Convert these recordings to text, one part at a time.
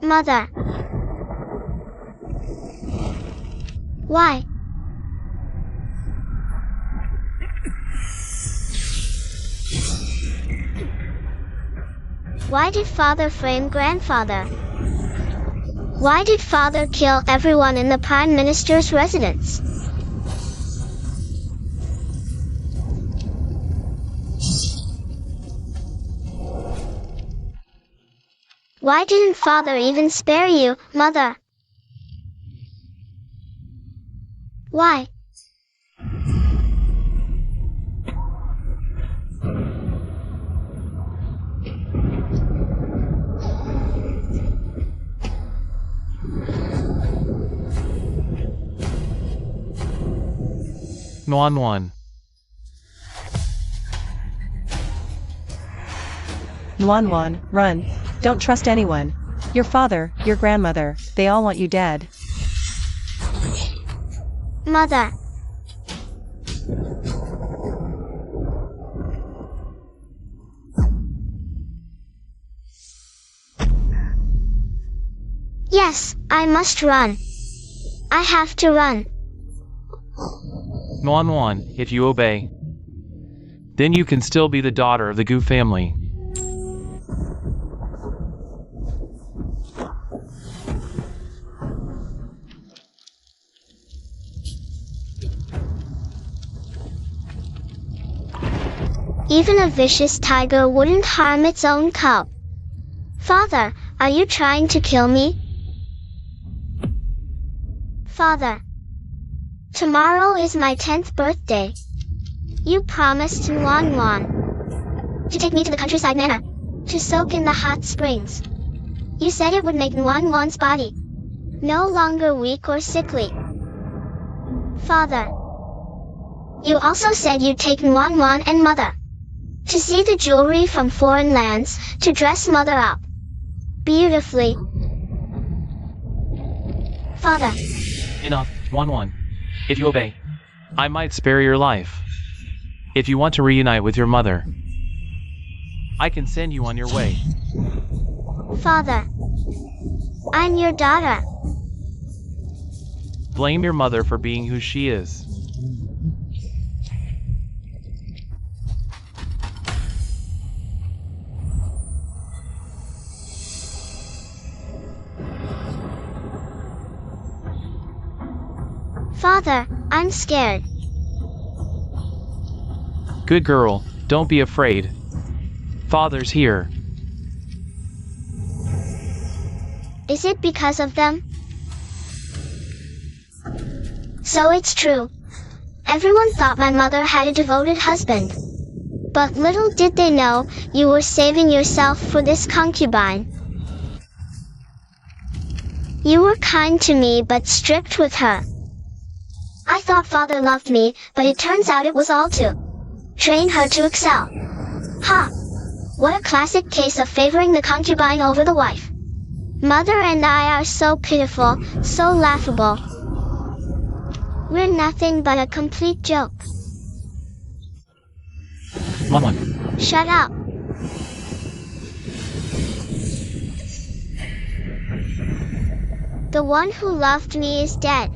Mother. Why? Why did father frame grandfather? Why did father kill everyone in the Prime Minister's residence? Why didn't father even spare you, mother? Why? Nuan. Nuan, run. Don't trust anyone. Your father, your grandmother, they all want you dead. Mother. Yes, I must run. I have to run. Nuan, if you obey, then you can still be the daughter of the Gu family. Even a vicious tiger wouldn't harm its own cub. Father, are you trying to kill me? Father. Tomorrow is my 10th birthday. You promised Nuan to take me to the countryside manor, to soak in the hot springs. You said it would make Nuan's body no longer weak or sickly. Father. You also said you'd take Nuan and mother to see the jewelry from foreign lands, to dress mother up beautifully. Father. Enough, Nuan. If you obey, I might spare your life. If you want to reunite with your mother, I can send you on your way. Father. I'm your daughter. Blame your mother for being who she is. Father, I'm scared. Good girl, don't be afraid. Father's here. Is it because of them? So it's true. Everyone thought my mother had a devoted husband. But little did they know, you were saving yourself for this concubine. You were kind to me but strict with her. I thought father loved me, but it turns out it was all to train her to excel. Ha! What a classic case of favoring the concubine over the wife. Mother and I are so pitiful, so laughable. We're nothing but a complete joke. Nuan. Shut up. The one who loved me is dead.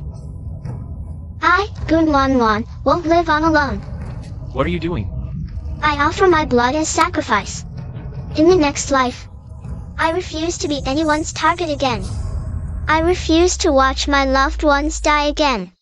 I, Nuan, won't live on alone. What are you doing? I offer my blood as sacrifice. In the next life, I refuse to be anyone's target again. I refuse to watch my loved ones die again.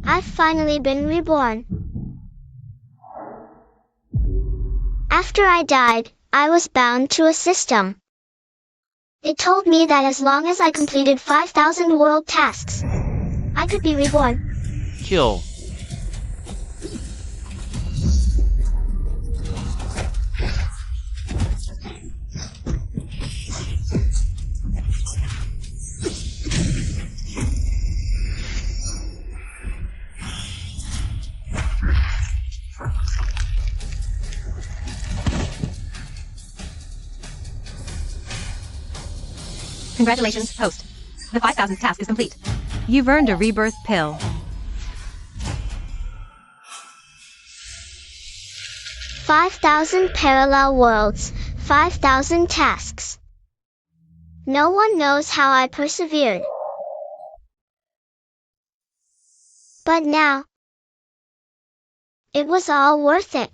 I've finally been reborn. After I died, I was bound to a system. It told me that as long as I completed 5,000 world tasks, I could be reborn. Congratulations, host. The 5,000th task is complete. You've earned a rebirth pill. 5,000 parallel worlds, 5,000 tasks. No one knows how I persevered. But now, it was all worth it.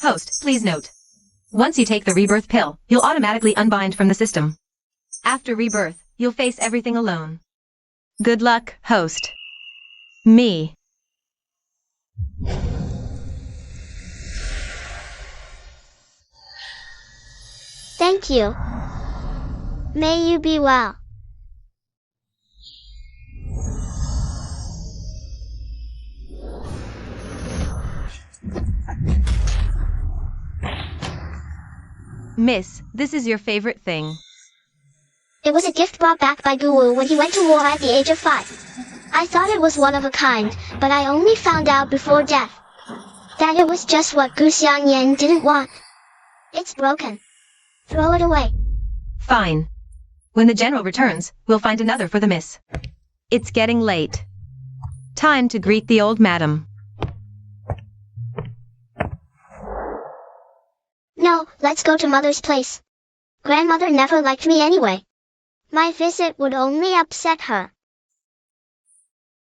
Host, please note. Once you take the rebirth pill, you'll automatically unbind from the system. After rebirth, you'll face everything alone. Good luck, host. Me. Thank you. May you be well. Miss, this is your favorite thing. It was a gift brought back by Guwu when he went to war at the age of 5. I thought it was one of a kind, but I only found out before death that it was just what Gu Xiangyan didn't want. It's broken. Throw it away. Fine. When the general returns, we'll find another for the miss. It's getting late. Time to greet the old madam. No, let's go to Mother's place. Grandmother never liked me anyway. My visit would only upset her.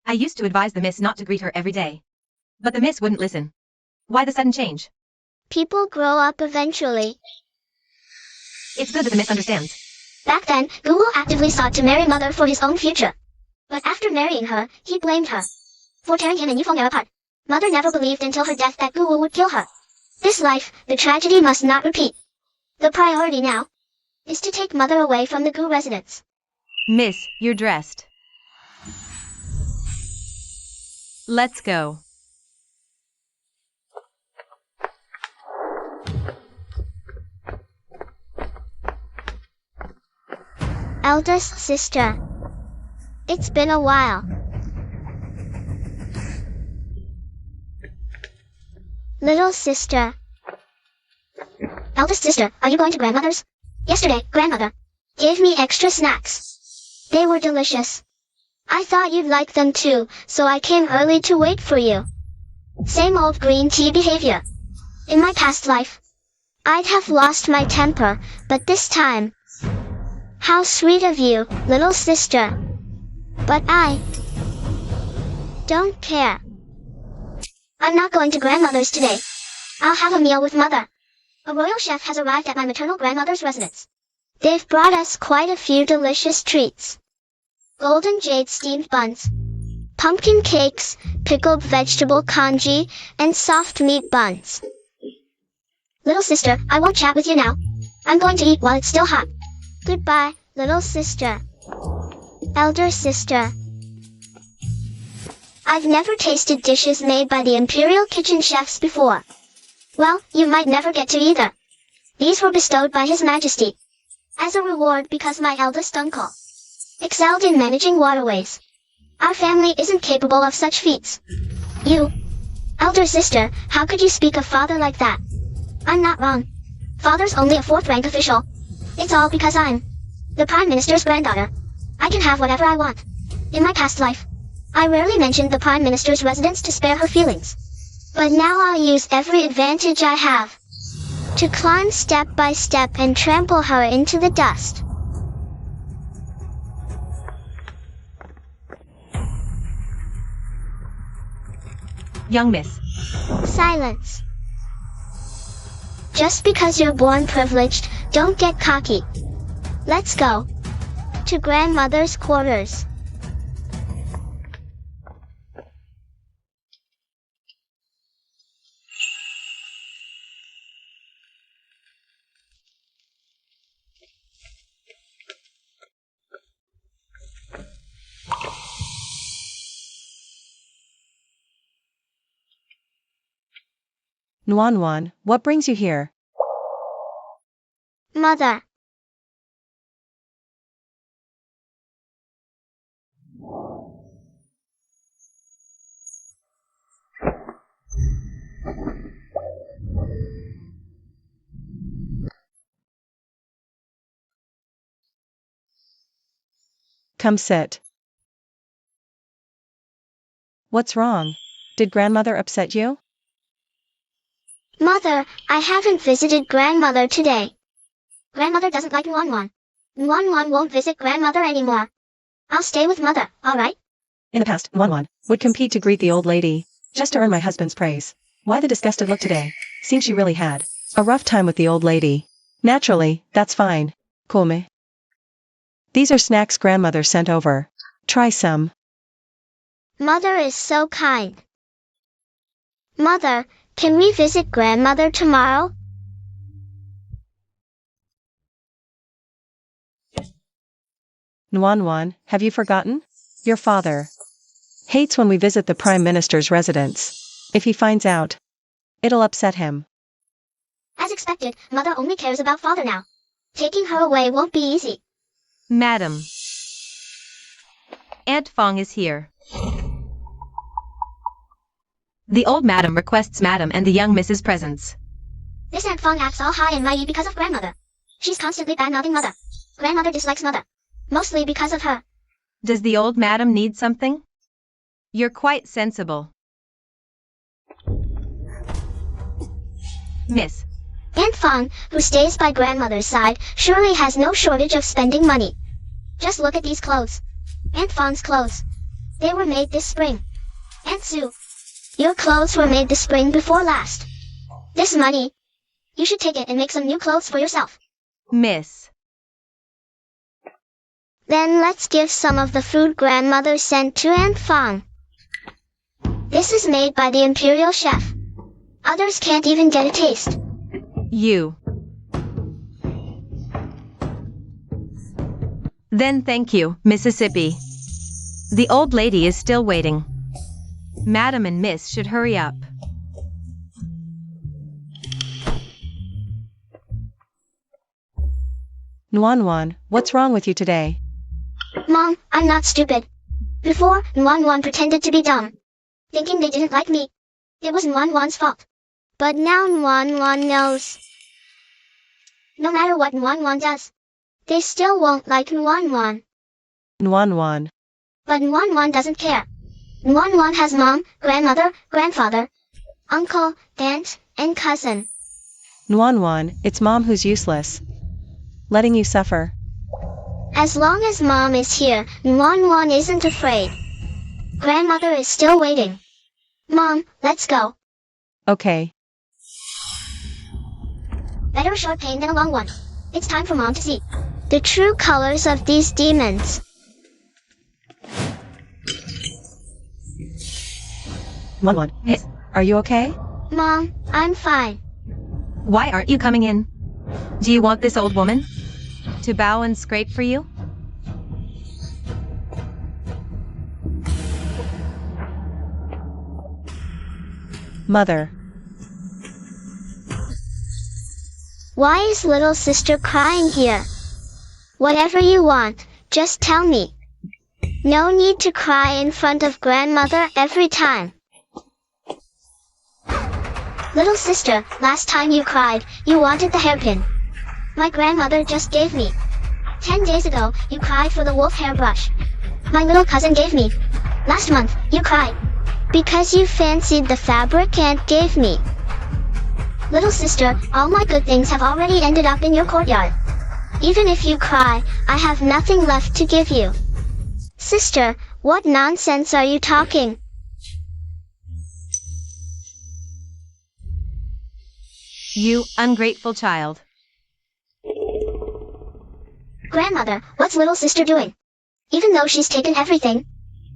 I used to advise the miss not to greet her every day. But the miss wouldn't listen. Why the sudden change? People grow up eventually. It's good that the miss understands. Back then, Guwu actively sought to marry Mother for his own future. But after marrying her, he blamed her for tearing him and Yufeng apart. Mother never believed until her death that Guwu would kill her. This life, the tragedy must not repeat. The priority now is to take Mother away from the Gu residence. Miss, you're dressed. Let's go. Eldest sister. It's been a while. Little sister. Eldest sister, are you going to grandmother's? Yesterday, grandmother gave me extra snacks. They were delicious. I thought you'd like them too, so I came early to wait for you. Same old green tea behavior. In my past life, I'd have lost my temper, but this time, how sweet of you, little sister. But I don't care. I'm not going to grandmother's today. I'll have a meal with Mother. A royal chef has arrived at my maternal grandmother's residence. They've brought us quite a few delicious treats. Golden jade steamed buns, pumpkin cakes, pickled vegetable congee, and soft meat buns. Little sister, I won't chat with you now. I'm going to eat while it's still hot. Goodbye, little sister. Elder sister. I've never tasted dishes made by the Imperial Kitchen chefs before. Well, you might never get to either. These were bestowed by His Majesty as a reward because my eldest uncle excelled in managing waterways. Our family isn't capable of such feats. You, elder sister, how could you speak of father like that? I'm not wrong. Father's only a 4th rank official. It's all because I'm the Prime Minister's granddaughter. I can have whatever I want. In my past life, I rarely mentioned the Prime Minister's residence to spare her feelings. But now I'll use every advantage I have to climb step by step and trample her into the dust. Young miss. Silence. Just because you're born privileged, don't get cocky. Let's go to grandmother's quarters. Nuan, what brings you here? Mother. Come sit. What's wrong? Did grandmother upset you? Mother, I haven't visited grandmother today. Grandmother doesn't like Nwan. Nwan won't visit grandmother anymore. I'll stay with mother, alright? In the past, Nwan would compete to greet the old lady, just to earn my husband's praise. Why the disgusted look today? Seems she really had a rough time with the old lady. Naturally, that's fine. Come. These are snacks grandmother sent over. Try some. Mother is so kind. Mother, can we visit grandmother tomorrow? Nwan, have you forgotten? Your father hates when we visit the Prime Minister's residence. If he finds out, it'll upset him. As expected, mother only cares about father now. Taking her away won't be easy. Madam. Aunt Fong is here. The old madam requests madam and the young Mrs. presence. This Aunt Fong acts all high and mighty because of grandmother. She's constantly bad-mouthing mother. Grandmother dislikes mother. Mostly because of her. Does the old madam need something? You're quite sensible. Miss. Aunt Fong, who stays by grandmother's side, surely has no shortage of spending money. Just look at these clothes. Aunt Fong's clothes. They were made this spring. Aunt Sue. Your clothes were made the spring before last. This money. You should take it and make some new clothes for yourself. Miss. Then let's give some of the food grandmother sent to Aunt Fong. This is made by the imperial chef. Others can't even get a taste. You. Then thank you, Mississippi. The old lady is still waiting. Madam and Miss should hurry up. Nwan, what's wrong with you today? Mom, I'm not stupid. Before, Nwan pretended to be dumb. Thinking they didn't like me. It was Nwan's fault. But now Nwan knows. No matter what Nwan does, they still won't like Nwan. Nwan. But Nwan doesn't care. Nwan has mom, grandmother, grandfather, uncle, aunt, and cousin. Nwan, it's mom who's useless. Letting you suffer. As long as mom is here, Nwan isn't afraid. Grandmother is still waiting. Mom, let's go. Okay. Better a short pain than a long one. It's time for mom to see the true colors of these demons. Nwan, are you okay? Mom, I'm fine. Why aren't you coming in? Do you want this old woman to bow and scrape for you? Mother. Why is little sister crying here? Whatever you want, just tell me. No need to cry in front of grandmother every time. Little sister, last time you cried, you wanted the hairpin. My grandmother just gave me. 10 days ago, you cried for the wolf hairbrush. My little cousin gave me. Last month, you cried. Because you fancied the fabric Aunt gave me. Little sister, all my good things have already ended up in your courtyard. Even if you cry, I have nothing left to give you. Sister, what nonsense are you talking? You ungrateful child. Grandmother, what's little sister doing? Even though she's taken everything.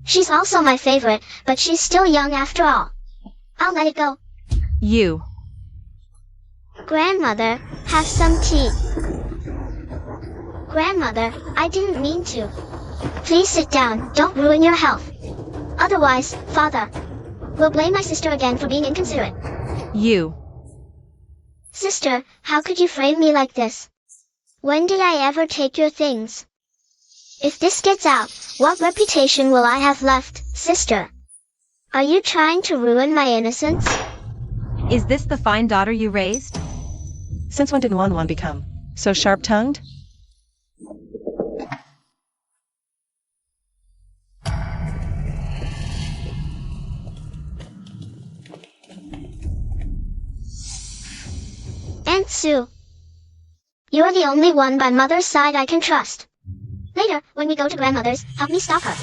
She's also my favorite, but she's still young after all. I'll let it go. You. Grandmother, have some tea. Grandmother, I didn't mean to. Please sit down, don't ruin your health. Otherwise, father will blame my sister again for being inconsiderate. You. Sister, how could you frame me like this? When did I ever take your things? If this gets out, what reputation will I have left, sister? Are you trying to ruin my innocence? Is this the fine daughter you raised? Since when did Nwan become so sharp-tongued? Aunt Sue. You're the only one by mother's side I can trust. Later, when we go to grandmother's, help me stop her.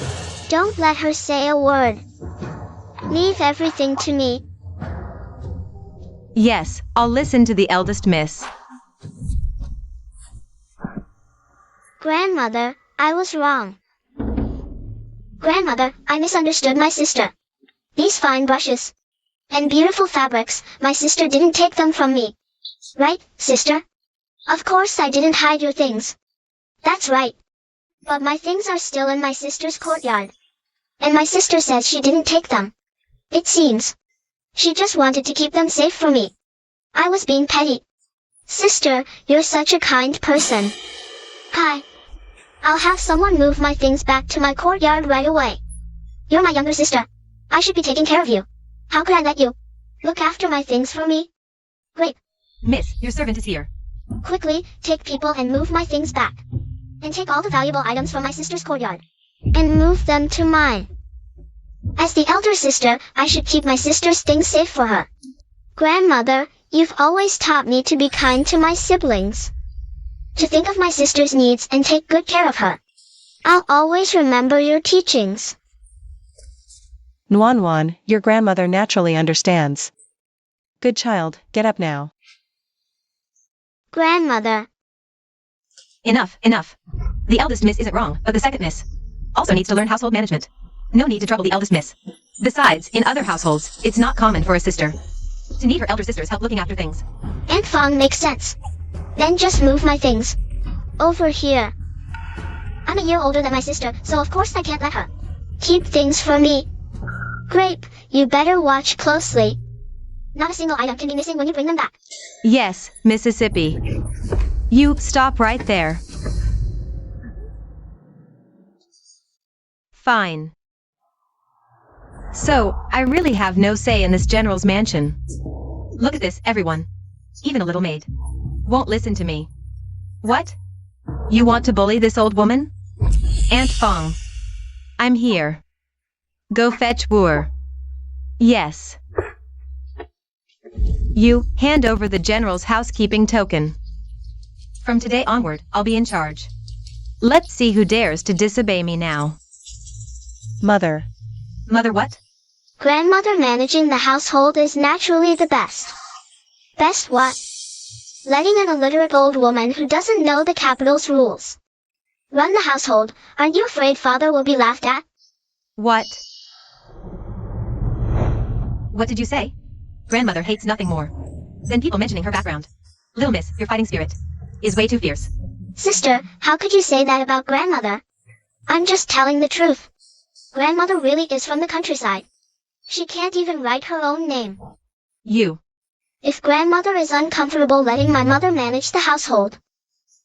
Don't let her say a word. Leave everything to me. Yes, I'll listen to the eldest miss. Grandmother, I was wrong. Grandmother, I misunderstood my sister. These fine brushes and beautiful fabrics, my sister didn't take them from me. Right, sister? Of course I didn't hide your things. That's right. But my things are still in my sister's courtyard. And my sister says she didn't take them. It seems she just wanted to keep them safe for me. I was being petty. Sister, you're such a kind person. Hi. I'll have someone move my things back to my courtyard right away. You're my younger sister. I should be taking care of you. How could I let you look after my things for me? Great. Miss, your servant is here. Quickly, take people and move my things back. And take all the valuable items from my sister's courtyard. And move them to mine. As the elder sister, I should keep my sister's things safe for her. Grandmother, you've always taught me to be kind to my siblings. To think of my sister's needs and take good care of her. I'll always remember your teachings. Nuan, your grandmother naturally understands. Good child, get up now. Grandmother. Enough. The eldest miss isn't wrong, but the second miss also needs to learn household management. No need to trouble the eldest miss. Besides, in other households, it's not common for a sister to need her elder sister's help looking after things. Aunt Fong makes sense. Then just move my things over here. I'm a year older than my sister, so of course I can't let her keep things for me. Grape, you better watch closely. Not a single item can be missing when you bring them back. Yes, Mississippi. You stop right there. Fine. So, I really have no say in this general's mansion. Look at this, everyone. Even a little maid won't listen to me. What? You want to bully this old woman? Aunt Fong. I'm here. Go fetch Wu. Yes. You, hand over the general's housekeeping token. From today onward, I'll be in charge. Let's see who dares to disobey me now. Mother. Mother what? Grandmother managing the household is naturally the best. Best what? Letting an illiterate old woman who doesn't know the capital's rules run the household. Aren't you afraid father will be laughed at? What? What did you say? Grandmother hates nothing more than people mentioning her background. Little miss, your fighting spirit is way too fierce. Sister, how could you say that about grandmother? I'm just telling the truth. Grandmother really is from the countryside. She can't even write her own name. You. If grandmother is uncomfortable letting my mother manage the household,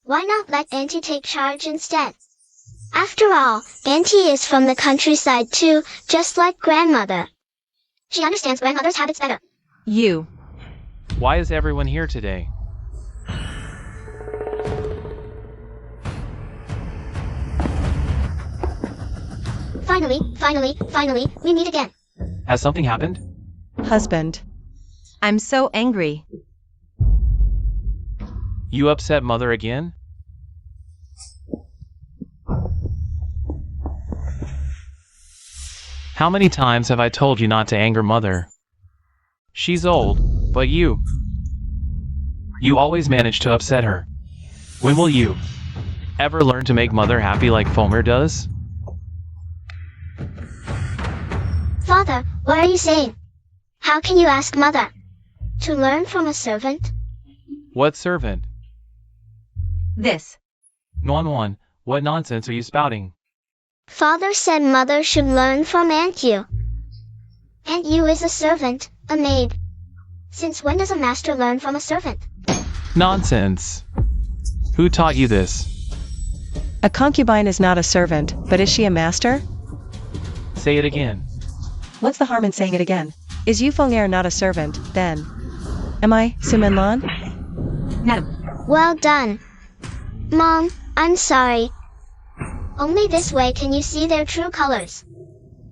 why not let Auntie take charge instead? After all, Auntie is from the countryside too, just like grandmother. She understands grandmother's habits better. You. Why is everyone here today? Finally, we meet again. Has something happened? Husband. I'm so angry. You upset mother again? How many times have I told you not to anger mother? She's old, but you always manage to upset her. When will you ever learn to make mother happy like Fomer does? Father, what are you saying? How can you ask mother to learn from a servant? What servant? This. Nuan, what nonsense are you spouting? Father said mother should learn from Aunt Yu. Aunt Yu is a servant, a maid. Since when does a master learn from a servant? Nonsense. Who taught you this? A concubine is not a servant, but is she a master? Say it again. What's the harm in saying it again? Is Yu Feng'er not a servant, then? Am I, Suminlan? Madam. Well done. Mom, I'm sorry. Only this way can you see their true colors.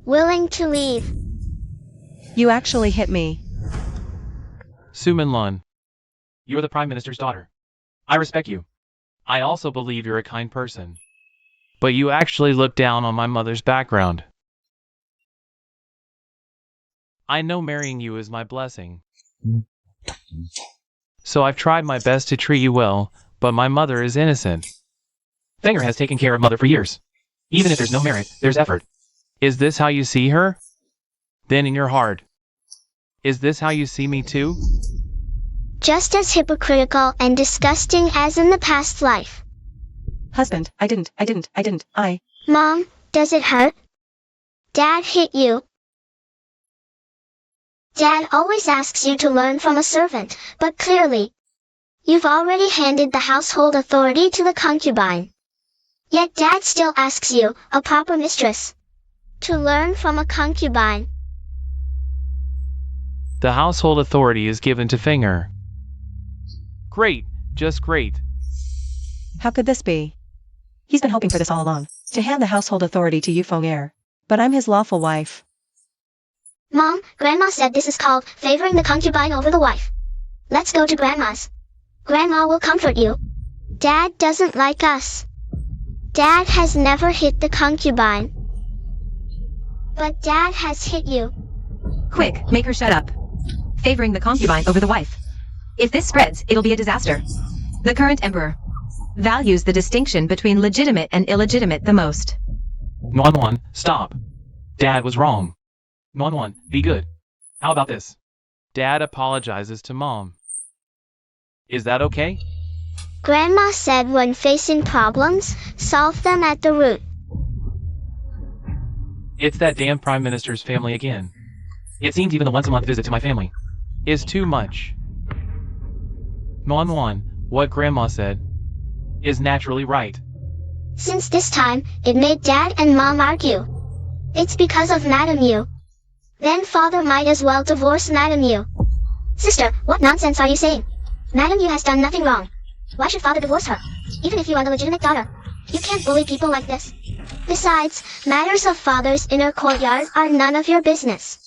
Willing to leave. You actually hit me. Suminlan. You're the Prime Minister's daughter. I respect you. I also believe you're a kind person. But you actually look down on my mother's background. I know marrying you is my blessing. So I've tried my best to treat you well, but my mother is innocent. Finger has taken care of mother for years. Even if there's no merit, there's effort. Is this how you see her? Then in your heart, is this how you see me too? Just as hypocritical and disgusting as in the past life. Husband, I didn't. Mom, does it hurt? Dad hit you. Dad always asks you to learn from a servant, but clearly, you've already handed the household authority to the concubine. Yet Dad still asks you, a proper mistress, to learn from a concubine. The household authority is given to Finger. Great, just great. How could this be? He's been hoping for this all along, to hand the household authority to you Finger. But I'm his lawful wife. Mom, Grandma said this is called favoring the concubine over the wife. Let's go to Grandma's. Grandma will comfort you. Dad doesn't like us. Dad has never hit the concubine. But Dad has hit you. Quick, make her shut up. Favoring the concubine over the wife. If this spreads, it'll be a disaster. The current emperor values the distinction between legitimate and illegitimate the most. Nuan, stop. Dad was wrong. Nuan, be good. How about this? Dad apologizes to Mom. Is that okay? Grandma said when facing problems, solve them at the root. It's that damn Prime Minister's family again. It seems even the once-a-month visit to my family is too much. Nuan, what Grandma said is naturally right. Since this time, it made Dad and Mom argue. It's because of Madam Yu. Then Father might as well divorce Madam Yu. Sister, what nonsense are you saying? Madam Yu has done nothing wrong. Why should Father divorce her? Even if you are the legitimate daughter. You can't bully people like this. Besides, matters of Father's inner courtyard are none of your business.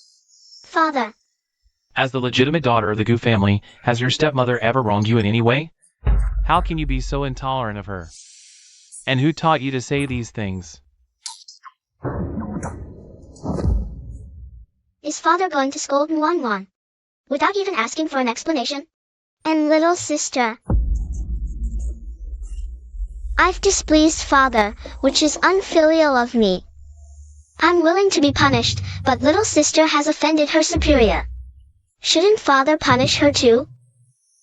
Father. As the legitimate daughter of the Gu family, has your stepmother ever wronged you in any way? How can you be so intolerant of her? And who taught you to say these things? Is Father going to scold Nuan without even asking for an explanation? And little sister. I've displeased Father, which is unfilial of me. I'm willing to be punished, but little sister has offended her superior. Shouldn't Father punish her too?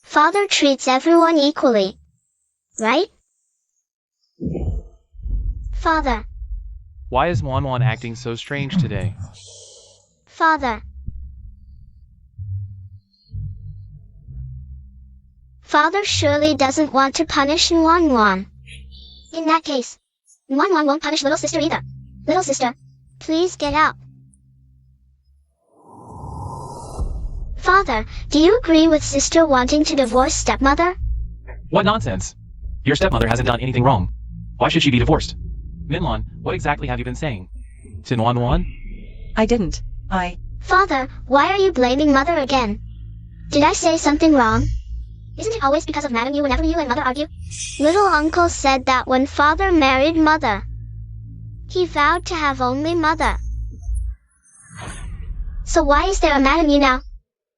Father treats everyone equally. Right? Father. Why is Nuan acting so strange today? Father. Father surely doesn't want to punish Nuan. In that case, Nuan won't punish little sister either. Little sister, please get out. Father, do you agree with sister wanting to divorce stepmother? What nonsense! Your stepmother hasn't done anything wrong. Why should she be divorced? Minlan, what exactly have you been saying? To Nuan? I didn't. Father, why are you blaming Mother again? Did I say something wrong? Isn't it always because of Madam Yu whenever you and Mother argue? Little uncle said that when Father married Mother, he vowed to have only Mother. So why is there a Madam Yu now?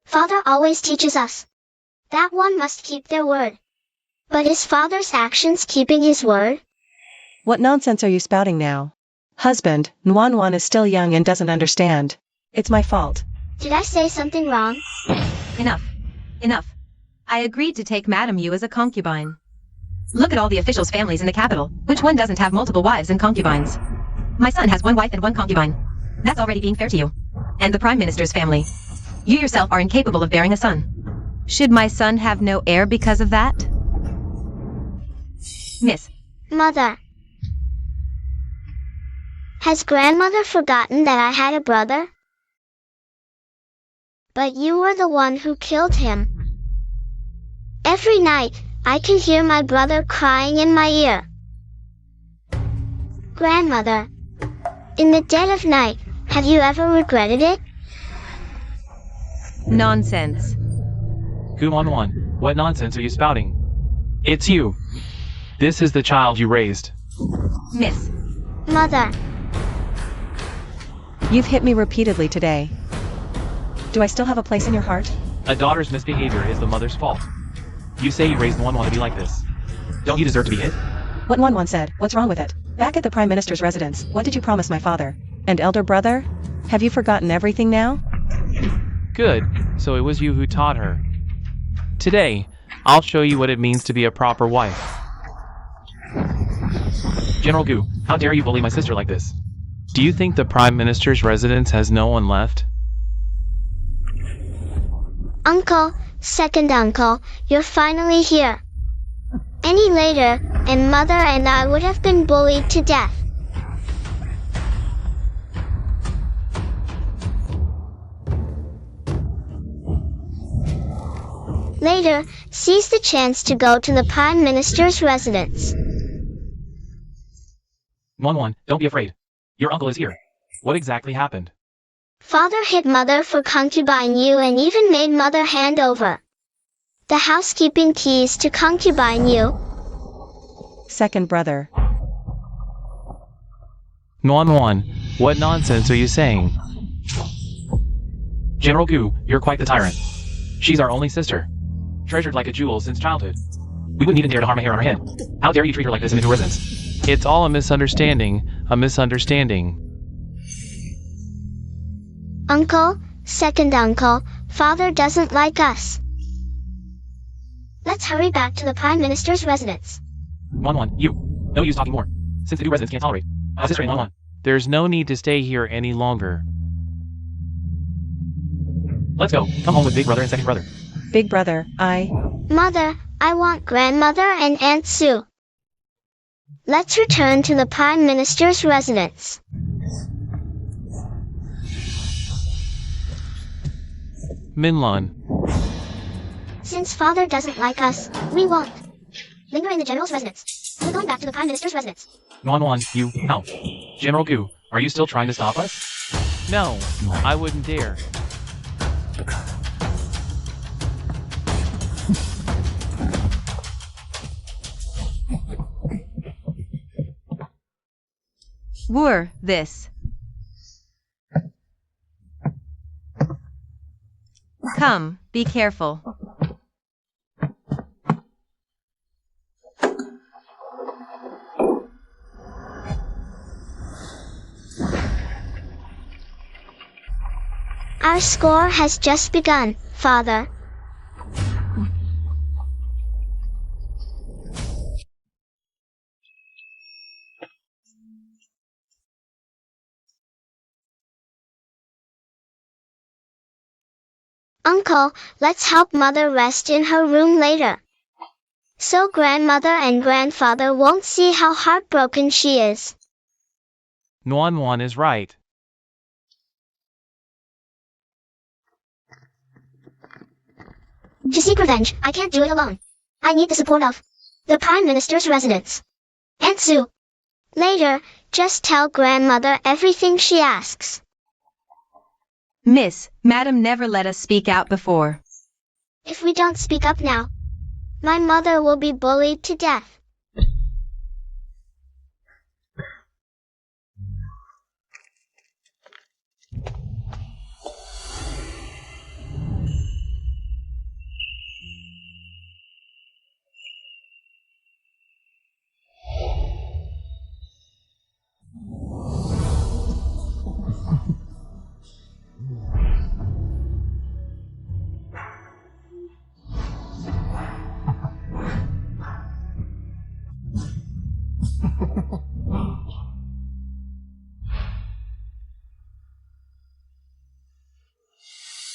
Father always teaches us that one must keep their word. But is Father's actions keeping his word? What nonsense are you spouting now? Husband, Nuan is still young and doesn't understand. It's my fault. Did I say something wrong? Enough. Enough. I agreed to take Madam Yu as a concubine. Look at all the officials' families in the capital. Which one doesn't have multiple wives and concubines? My son has one wife and one concubine. That's already being fair to you. And the Prime Minister's family. You yourself are incapable of bearing a son. Should my son have no heir because of that? Miss. Mother. Has grandmother forgotten that I had a brother? But you were the one who killed him. Every night, I can hear my brother crying in my ear. Grandmother, in the dead of night, have you ever regretted it? Nonsense. Guan, What nonsense are you spouting? It's you. This is the child you raised. Miss. Mother. You've hit me repeatedly today. Do I still have a place in your heart? A daughter's misbehavior is the mother's fault. You say you raised Nwan to be like this. Don't you deserve to be hit? What Wanwan said, what's wrong with it? Back at the Prime Minister's residence, what did you promise my father? And elder brother? Have you forgotten everything now? Good, so it was you who taught her. Today, I'll show you what it means to be a proper wife. General Gu, how dare you bully my sister like this? Do you think the Prime Minister's residence has no one left? Uncle, second uncle, you're finally here. Any later, and Mother and I would have been bullied to death. Later, seize the chance to go to the Prime Minister's residence. Nwan, don't be afraid. Your uncle is here. What exactly happened? Father hit Mother for concubine you and even made Mother hand over the housekeeping keys to concubine you. Second brother. Nwan, what nonsense are you saying? General Gu, you're quite the tyrant. She's our only sister, treasured like a jewel since childhood. We wouldn't even dare to harm a hair on her head. How dare you treat her like this in a new residence? It's all a misunderstanding, a misunderstanding. Uncle, second uncle, Father doesn't like us. Let's hurry back to the Prime Minister's residence. Nwan, you. No use talking more, since the new residents can't tolerate a sister in Nwan. There's no need to stay here any longer. Let's go. Come home with big brother and second brother. Big brother, Mother, I want grandmother and Aunt Sue. Let's return to the Prime Minister's residence. Minlan. Since Father doesn't like us, we won't linger in the General's residence. We're going back to the Prime Minister's residence. Nwan, you, how? General Gu, are you still trying to stop us? No, I wouldn't dare. Were this. Come, be careful. Our score has just begun, Father. Uncle, let's help Mother rest in her room later, so grandmother and grandfather won't see how heartbroken she is. Nwan is right. To seek revenge, I can't do it alone. I need the support of the Prime Minister's residence. Aunt Sue. Later, just tell grandmother everything she asks. Miss, Madam never let us speak out before. If we don't speak up now, my mother will be bullied to death.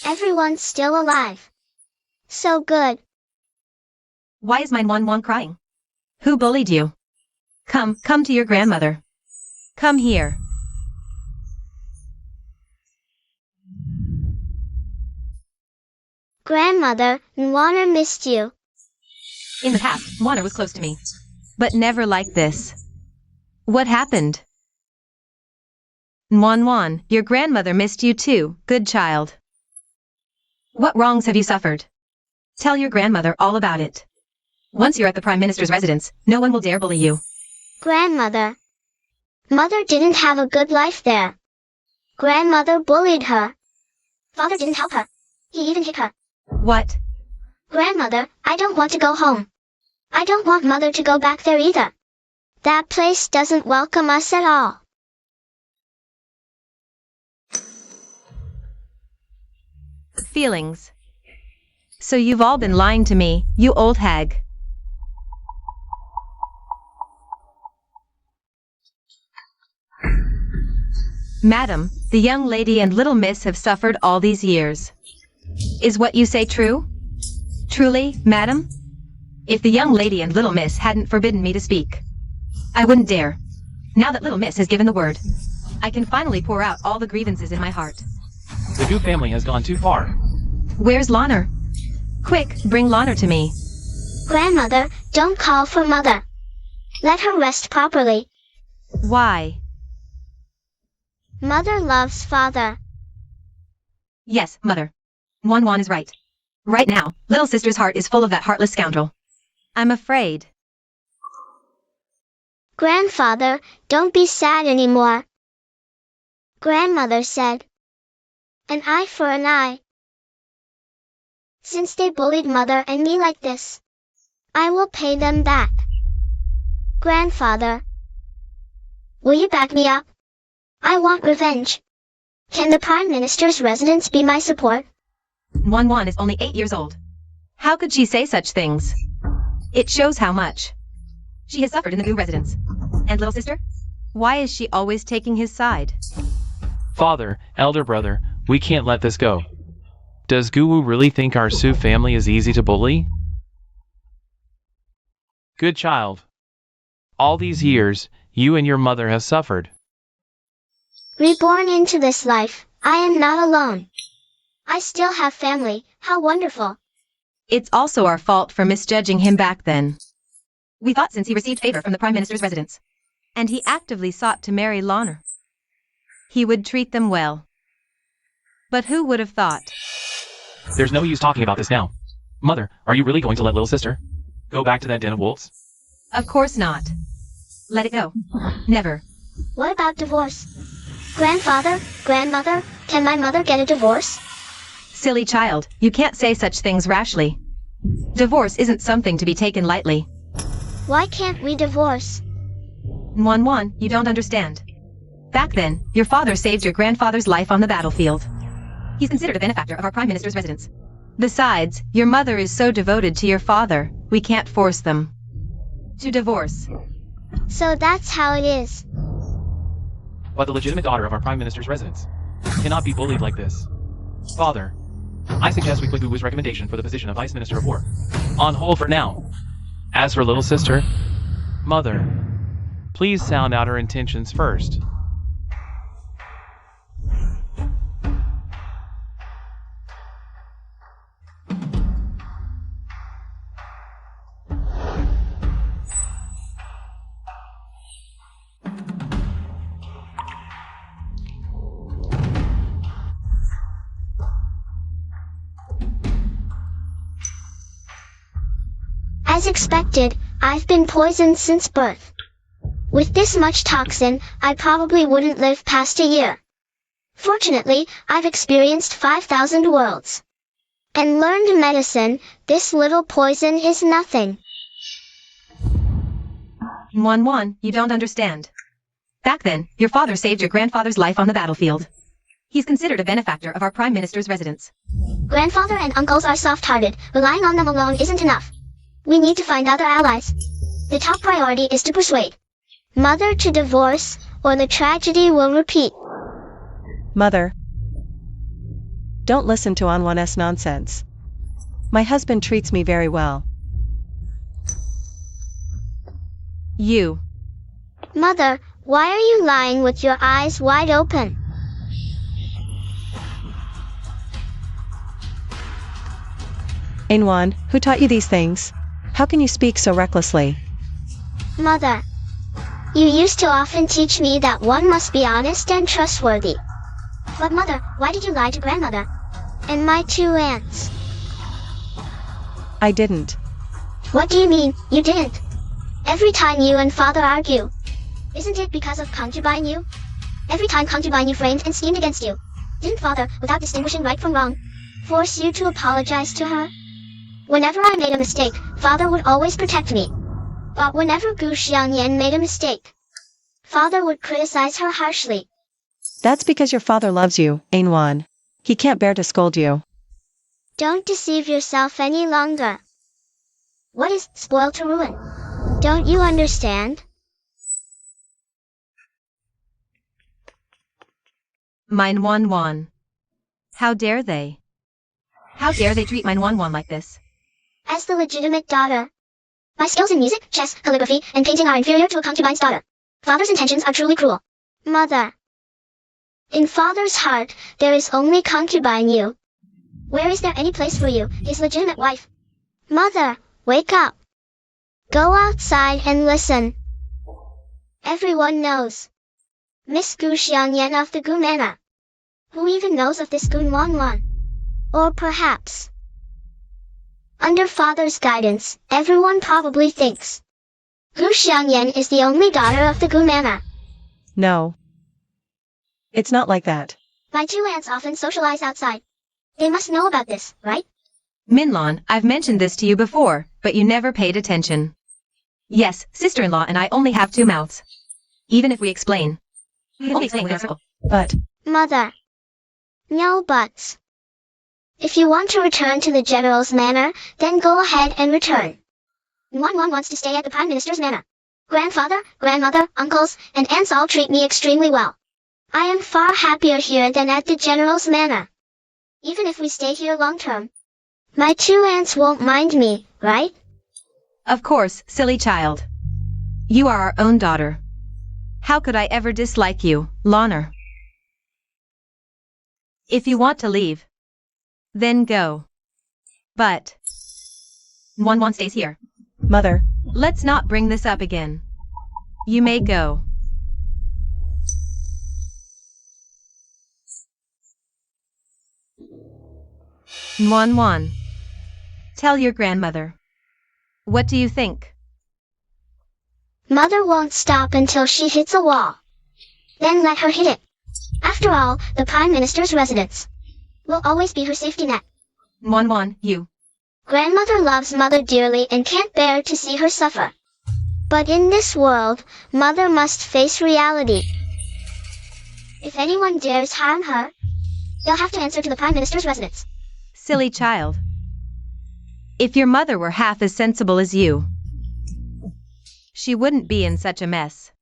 Everyone's still alive. So good. Why is my Nwan crying? Who bullied you? Come to your grandmother. Come here. Grandmother, Nwana missed you. In the past, Nwana was close to me. But never like this. What happened? Nwan, your grandmother missed you too, good child. What wrongs have you suffered? Tell your grandmother all about it. Once you're at the Prime Minister's residence, no one will dare bully you. Grandmother. Mother didn't have a good life there. Grandmother bullied her. Father didn't help her. He even hit her. What? Grandmother, I don't want to go home. I don't want Mother to go back there either. That place doesn't welcome us at all. Feelings. So you've all been lying to me, you old hag. Madam, the young lady and little miss have suffered all these years. Is what you say true? Truly, madam? If the young lady and little miss hadn't forbidden me to speak, I wouldn't dare. Now that little miss has given the word, I can finally pour out all the grievances in my heart. The Gu family has gone too far. Where's Lonner? Quick, bring Lonner to me. Grandmother, don't call for Mother. Let her rest properly. Why? Mother loves Father. Yes, Mother. Wan is right. Right now, little sister's heart is full of that heartless scoundrel. I'm afraid. Grandfather, don't be sad anymore. Grandmother said, an eye for an eye. Since they bullied Mother and me like this, I will pay them back. Grandfather, will you back me up? I want revenge. Can the Prime Minister's residence be my support? Wan is only 8 years old. How could she say such things? It shows how much she has suffered in the Gu residence. And little sister? Why is she always taking his side? Father, elder brother, we can't let this go. Does Guwu really think our Su family is easy to bully? Good child. All these years, you and your mother have suffered. Reborn into this life, I am not alone. I still have family, how wonderful. It's also our fault for misjudging him back then. We thought since he received favor from the Prime Minister's residence, and he actively sought to marry Lonner, he would treat them well. But who would have thought? There's no use talking about this now. Mother, are you really going to let little sister go back to that den of wolves? Of course not. Let it go. Never. What about divorce? Grandfather, grandmother, can my mother get a divorce? Silly child, you can't say such things rashly. Divorce isn't something to be taken lightly. Why can't we divorce? Wan, you don't understand. Back then, your father saved your grandfather's life on the battlefield. He's considered a benefactor of our Prime Minister's residence. Besides, your mother is so devoted to your father, we can't force them to divorce. So that's how it is. But the legitimate daughter of our Prime Minister's residence cannot be bullied like this. Father, I suggest we put Guwu's recommendation for the position of Vice Minister of War on hold for now. As for little sister, Mother, please sound out her intentions first. As expected, I've been poisoned since birth. With this much toxin, I probably wouldn't live past a year. Fortunately, I've experienced 5,000 worlds. And learned medicine, this little poison is nothing. Wan, you don't understand. Back then, your father saved your grandfather's life on the battlefield. He's considered a benefactor of our Prime Minister's residence. Grandfather and uncles are soft-hearted, relying on them alone isn't enough. We need to find other allies. The top priority is to persuade Mother to divorce, or the tragedy will repeat. Mother, don't listen to Anwan's nonsense. My husband treats me very well. You. Mother, why are you lying with your eyes wide open? Anwan, who taught you these things? How can you speak so recklessly? Mother, you used to often teach me that one must be honest and trustworthy. But Mother, why did you lie to Grandmother? And my 2 aunts? I didn't. What do you mean, you didn't? Every time you and father argue. Isn't it because of concubine you? Every time concubine you framed and schemed against you. Didn't father, without distinguishing right from wrong, force you to apologize to her? Whenever I made a mistake, father would always protect me. But whenever Gu Xiangyan made a mistake, father would criticize her harshly. That's because your father loves you, Ainwan. He can't bear to scold you. Don't deceive yourself any longer. What is spoiled to ruin? Don't you understand? Mine Wan Wan. How dare they? How dare they treat mine Wan Wan like this? As the legitimate daughter, my skills in music, chess, calligraphy, and painting are inferior to a concubine's daughter. Father's intentions are truly cruel. Mother. In father's heart, there is only concubine you. Where is there any place for you, his legitimate wife? Mother, wake up. Go outside and listen. Everyone knows. Miss Gu Xiangyan of the Gu Manor. Who even knows of this Gun Wan Wan? Or perhaps, under father's guidance, everyone probably thinks Gu Xiangyan is the only daughter of the Gu Manor. No. It's not like that. My two aunts often socialize outside. They must know about this, right? Minlon, I've mentioned this to you before, but you never paid attention. Yes, sister-in-law and I only have two mouths. Even if we explain, we only explain with our circle. But, Mother. No buts. If you want to return to the general's manor, then go ahead and return. Wan Wan wants to stay at the Prime Minister's manor. Grandfather, grandmother, uncles, and aunts all treat me extremely well. I am far happier here than at the general's manor. Even if we stay here long term. My two aunts won't mind me, right? Of course, silly child. You are our own daughter. How could I ever dislike you, Loner? If you want to leave, then go. But Wan Wan stays here. Mother. Let's not bring this up again. You may go. Wan Wan, tell your grandmother. What do you think? Mother won't stop until she hits a wall. Then let her hit it. After all, the Prime Minister's residence will always be her safety net. Wan Wan, you. Grandmother loves Mother dearly and can't bear to see her suffer. But in this world, Mother must face reality. If anyone dares harm her, they'll have to answer to the Prime Minister's residence. Silly child. If your mother were half as sensible as you, she wouldn't be in such a mess.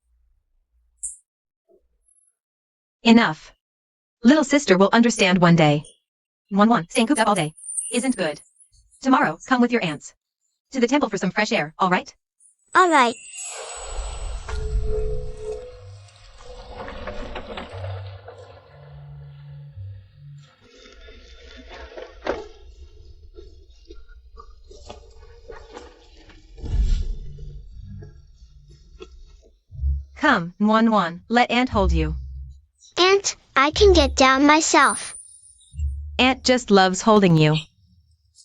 Enough. Little sister will understand one day. Wan Wan, staying cooped up all day isn't good. Tomorrow, come with your aunts to the temple for some fresh air, all right? All right. Come, Wan Wan, let Aunt hold you. Aunt, I can get down myself. Aunt just loves holding you.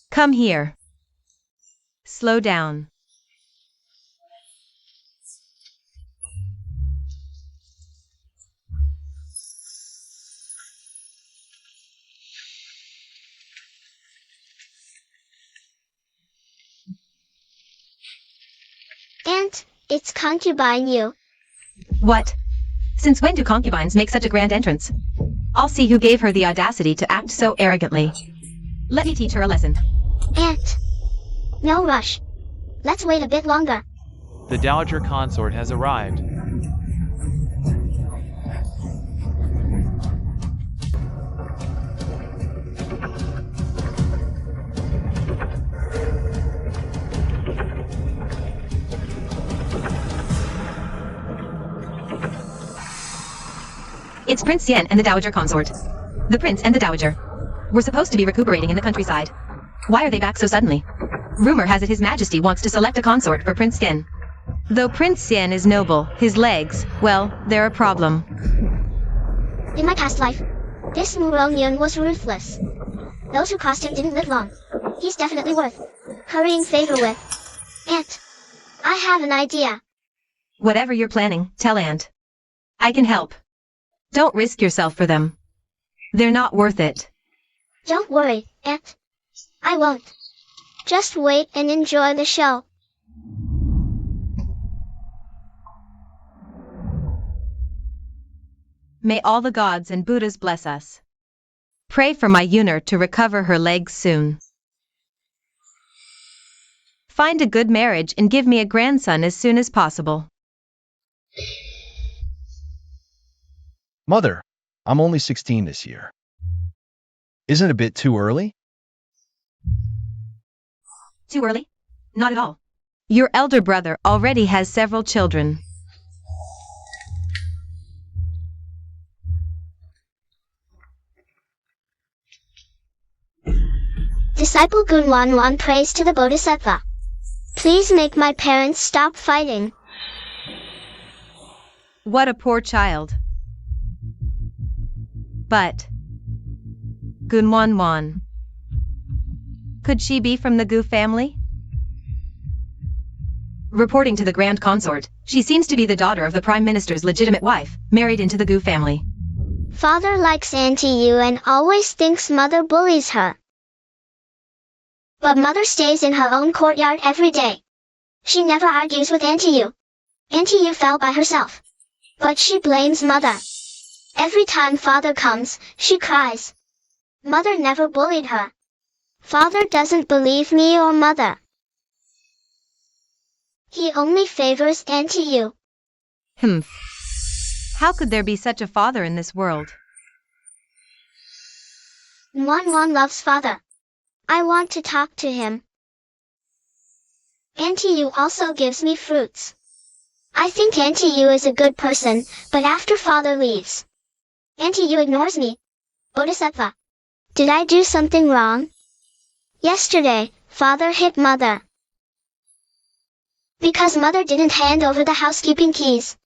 Come here. Slow down. Aunt, it's concubine you. What? Since when do concubines make such a grand entrance? I'll see who gave her the audacity to act so arrogantly. Let me teach her a lesson. Aunt. No rush. Let's wait a bit longer. The Dowager Consort has arrived. It's Prince Yen and the Dowager Consort. The Prince and the Dowager were supposed to be recuperating in the countryside. Why are they back so suddenly? Rumor has it His Majesty wants to select a consort for Prince Yen. Though Prince Yen is noble, his legs, well, they're a problem. In my past life, this Muronian was ruthless. Those who crossed him didn't live long. He's definitely worth currying favor with. Aunt, I have an idea. Whatever you're planning, tell Aunt. I can help. Don't risk yourself for them. They're not worth it. Don't worry, Aunt. I won't. Just wait and enjoy the show. May all the gods and Buddhas bless us. Pray for my Yuner to recover her legs soon. Find a good marriage and give me a grandson as soon as possible. Mother, I'm only 16 this year. Isn't it a bit too early? Too early? Not at all. Your elder brother already has several children. Disciple Gunwanwan prays to the Bodhisattva. Please make my parents stop fighting. What a poor child. But Gunwanwan. Could she be from the Gu family? Reporting to the Grand Consort, she seems to be the daughter of the Prime Minister's legitimate wife, married into the Gu family. Father likes Auntie Yu and always thinks Mother bullies her. But Mother stays in her own courtyard every day. She never argues with Auntie Yu. Auntie Yu fell by herself. But she blames Mother. Every time Father comes, she cries. Mother never bullied her. Father doesn't believe me or Mother. He only favors Auntie Yu. How could there be such a father in this world? Nwan loves Father. I want to talk to him. Auntie Yu also gives me fruits. I think Auntie Yu is a good person, but after Father leaves, Auntie Yu ignores me. Bodhisattva. Did I do something wrong? Yesterday, Father hit Mother. Because Mother didn't hand over the housekeeping keys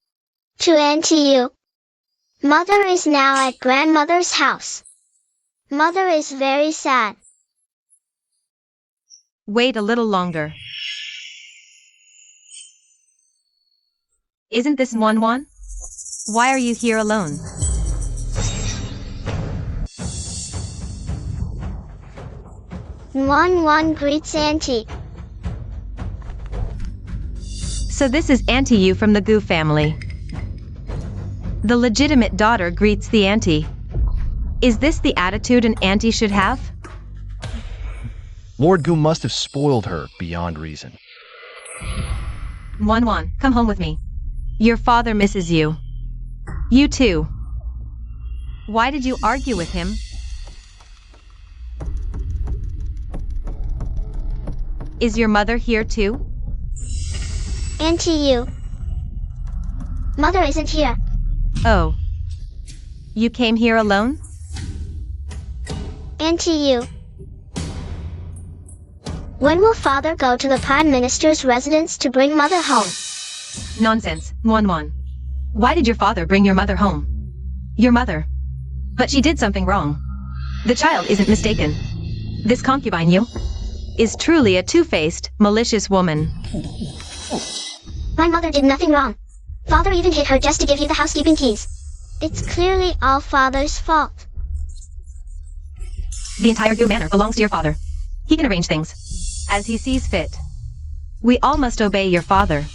to Auntie Yu. Mother is now at Grandmother's house. Mother is very sad. Wait a little longer. Isn't this Nwan? Why are you here alone? Nwan greets Auntie. So this is Auntie Yu from the Gu family. The legitimate daughter greets the auntie. Is this the attitude an auntie should have? Lord Gu must have spoiled her beyond reason. Nwan, come home with me. Your father misses you. You too. Why did you argue with him? Is your mother here too? Auntie Yu. Mother isn't here. Oh. You came here alone? Auntie Yu. When will Father go to the Prime Minister's residence to bring Mother home? Nonsense, Nwan. Why did your father bring your mother home? Your mother. But she did something wrong. The child isn't mistaken. This concubine Yu is truly a two-faced, malicious woman. My mother did nothing wrong. Father even hit her just to give you the housekeeping keys. It's clearly all Father's fault. The entire Gu manor belongs to your father. He can arrange things as he sees fit. We all must obey your father.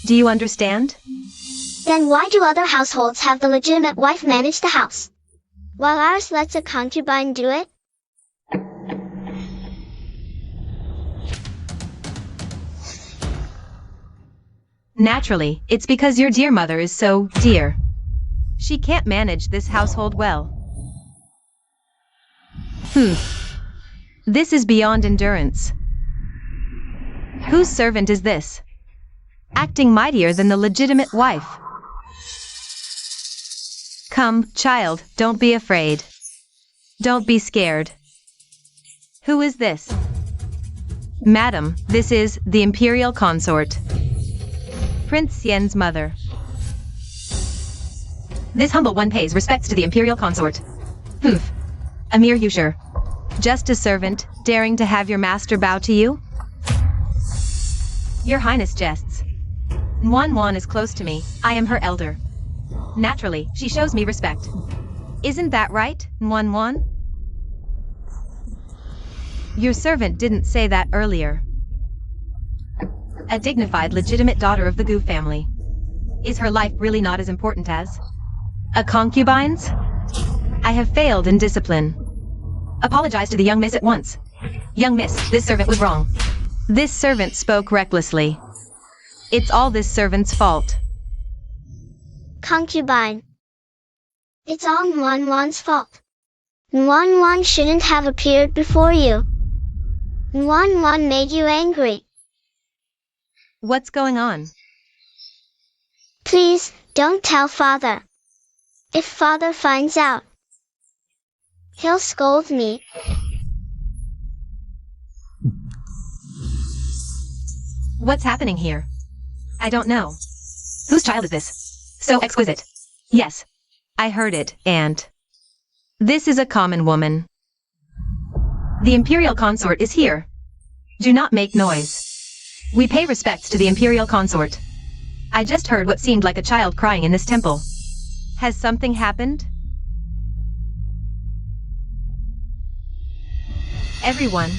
Do you understand? Then why do other households have the legitimate wife manage the house, while ours lets a concubine do it? Naturally, it's because your dear mother is so dear. She can't manage this household well. This is beyond endurance. Whose servant is this? Acting mightier than the legitimate wife. Come, child, don't be afraid. Don't be scared. Who is this? Madam, this is the imperial consort. Prince Xian's mother. This humble one pays respects to the imperial consort. A mere usurer. Just a servant, daring to have your master bow to you? Your Highness jests. Wan is close to me. I am her elder. Naturally, she shows me respect. Isn't that right, Wan? Your servant didn't say that earlier. A dignified, legitimate daughter of the Gu family. Is her life really not as important as a concubine's? I have failed in discipline. Apologize to the young miss at once. Young miss, this servant was wrong. This servant spoke recklessly. It's all this servant's fault. Concubine. It's all Wan's fault. Wan shouldn't have appeared before you. Wan made you angry. What's going on? Please, don't tell father. If father finds out, he'll scold me. What's happening here? I don't know. Whose child is this? So exquisite. Yes. I heard it, and this is a common woman. The imperial consort is here. Do not make noise. We pay respects to the imperial consort. I just heard what seemed like a child crying in this temple. Has something happened? Everyone.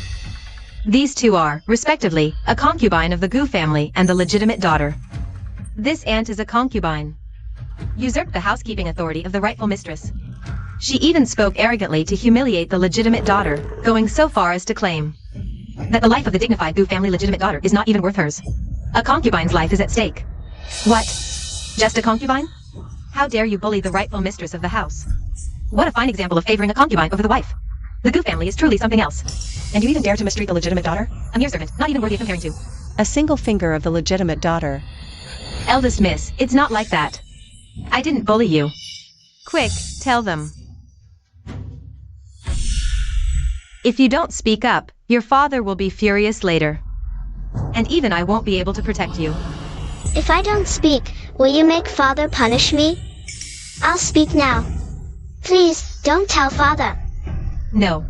These two are, respectively, a concubine of the Gu family and the legitimate daughter. This aunt is a concubine. Usurped the housekeeping authority of the rightful mistress. She even spoke arrogantly to humiliate the legitimate daughter, going so far as to claim that the life of the dignified Gu family legitimate daughter is not even worth hers. A concubine's life is at stake. What? Just a concubine? How dare you bully the rightful mistress of the house? What a fine example of favoring a concubine over the wife. The Gu family is truly something else. And you even dare to mistreat the legitimate daughter? A mere servant, not even worthy of comparing to. A single finger of the legitimate daughter. Eldest miss, it's not like that. I didn't bully you. Quick, tell them. If you don't speak up, your father will be furious later. And even I won't be able to protect you. If I don't speak, will you make father punish me? I'll speak now. Please, don't tell father. No.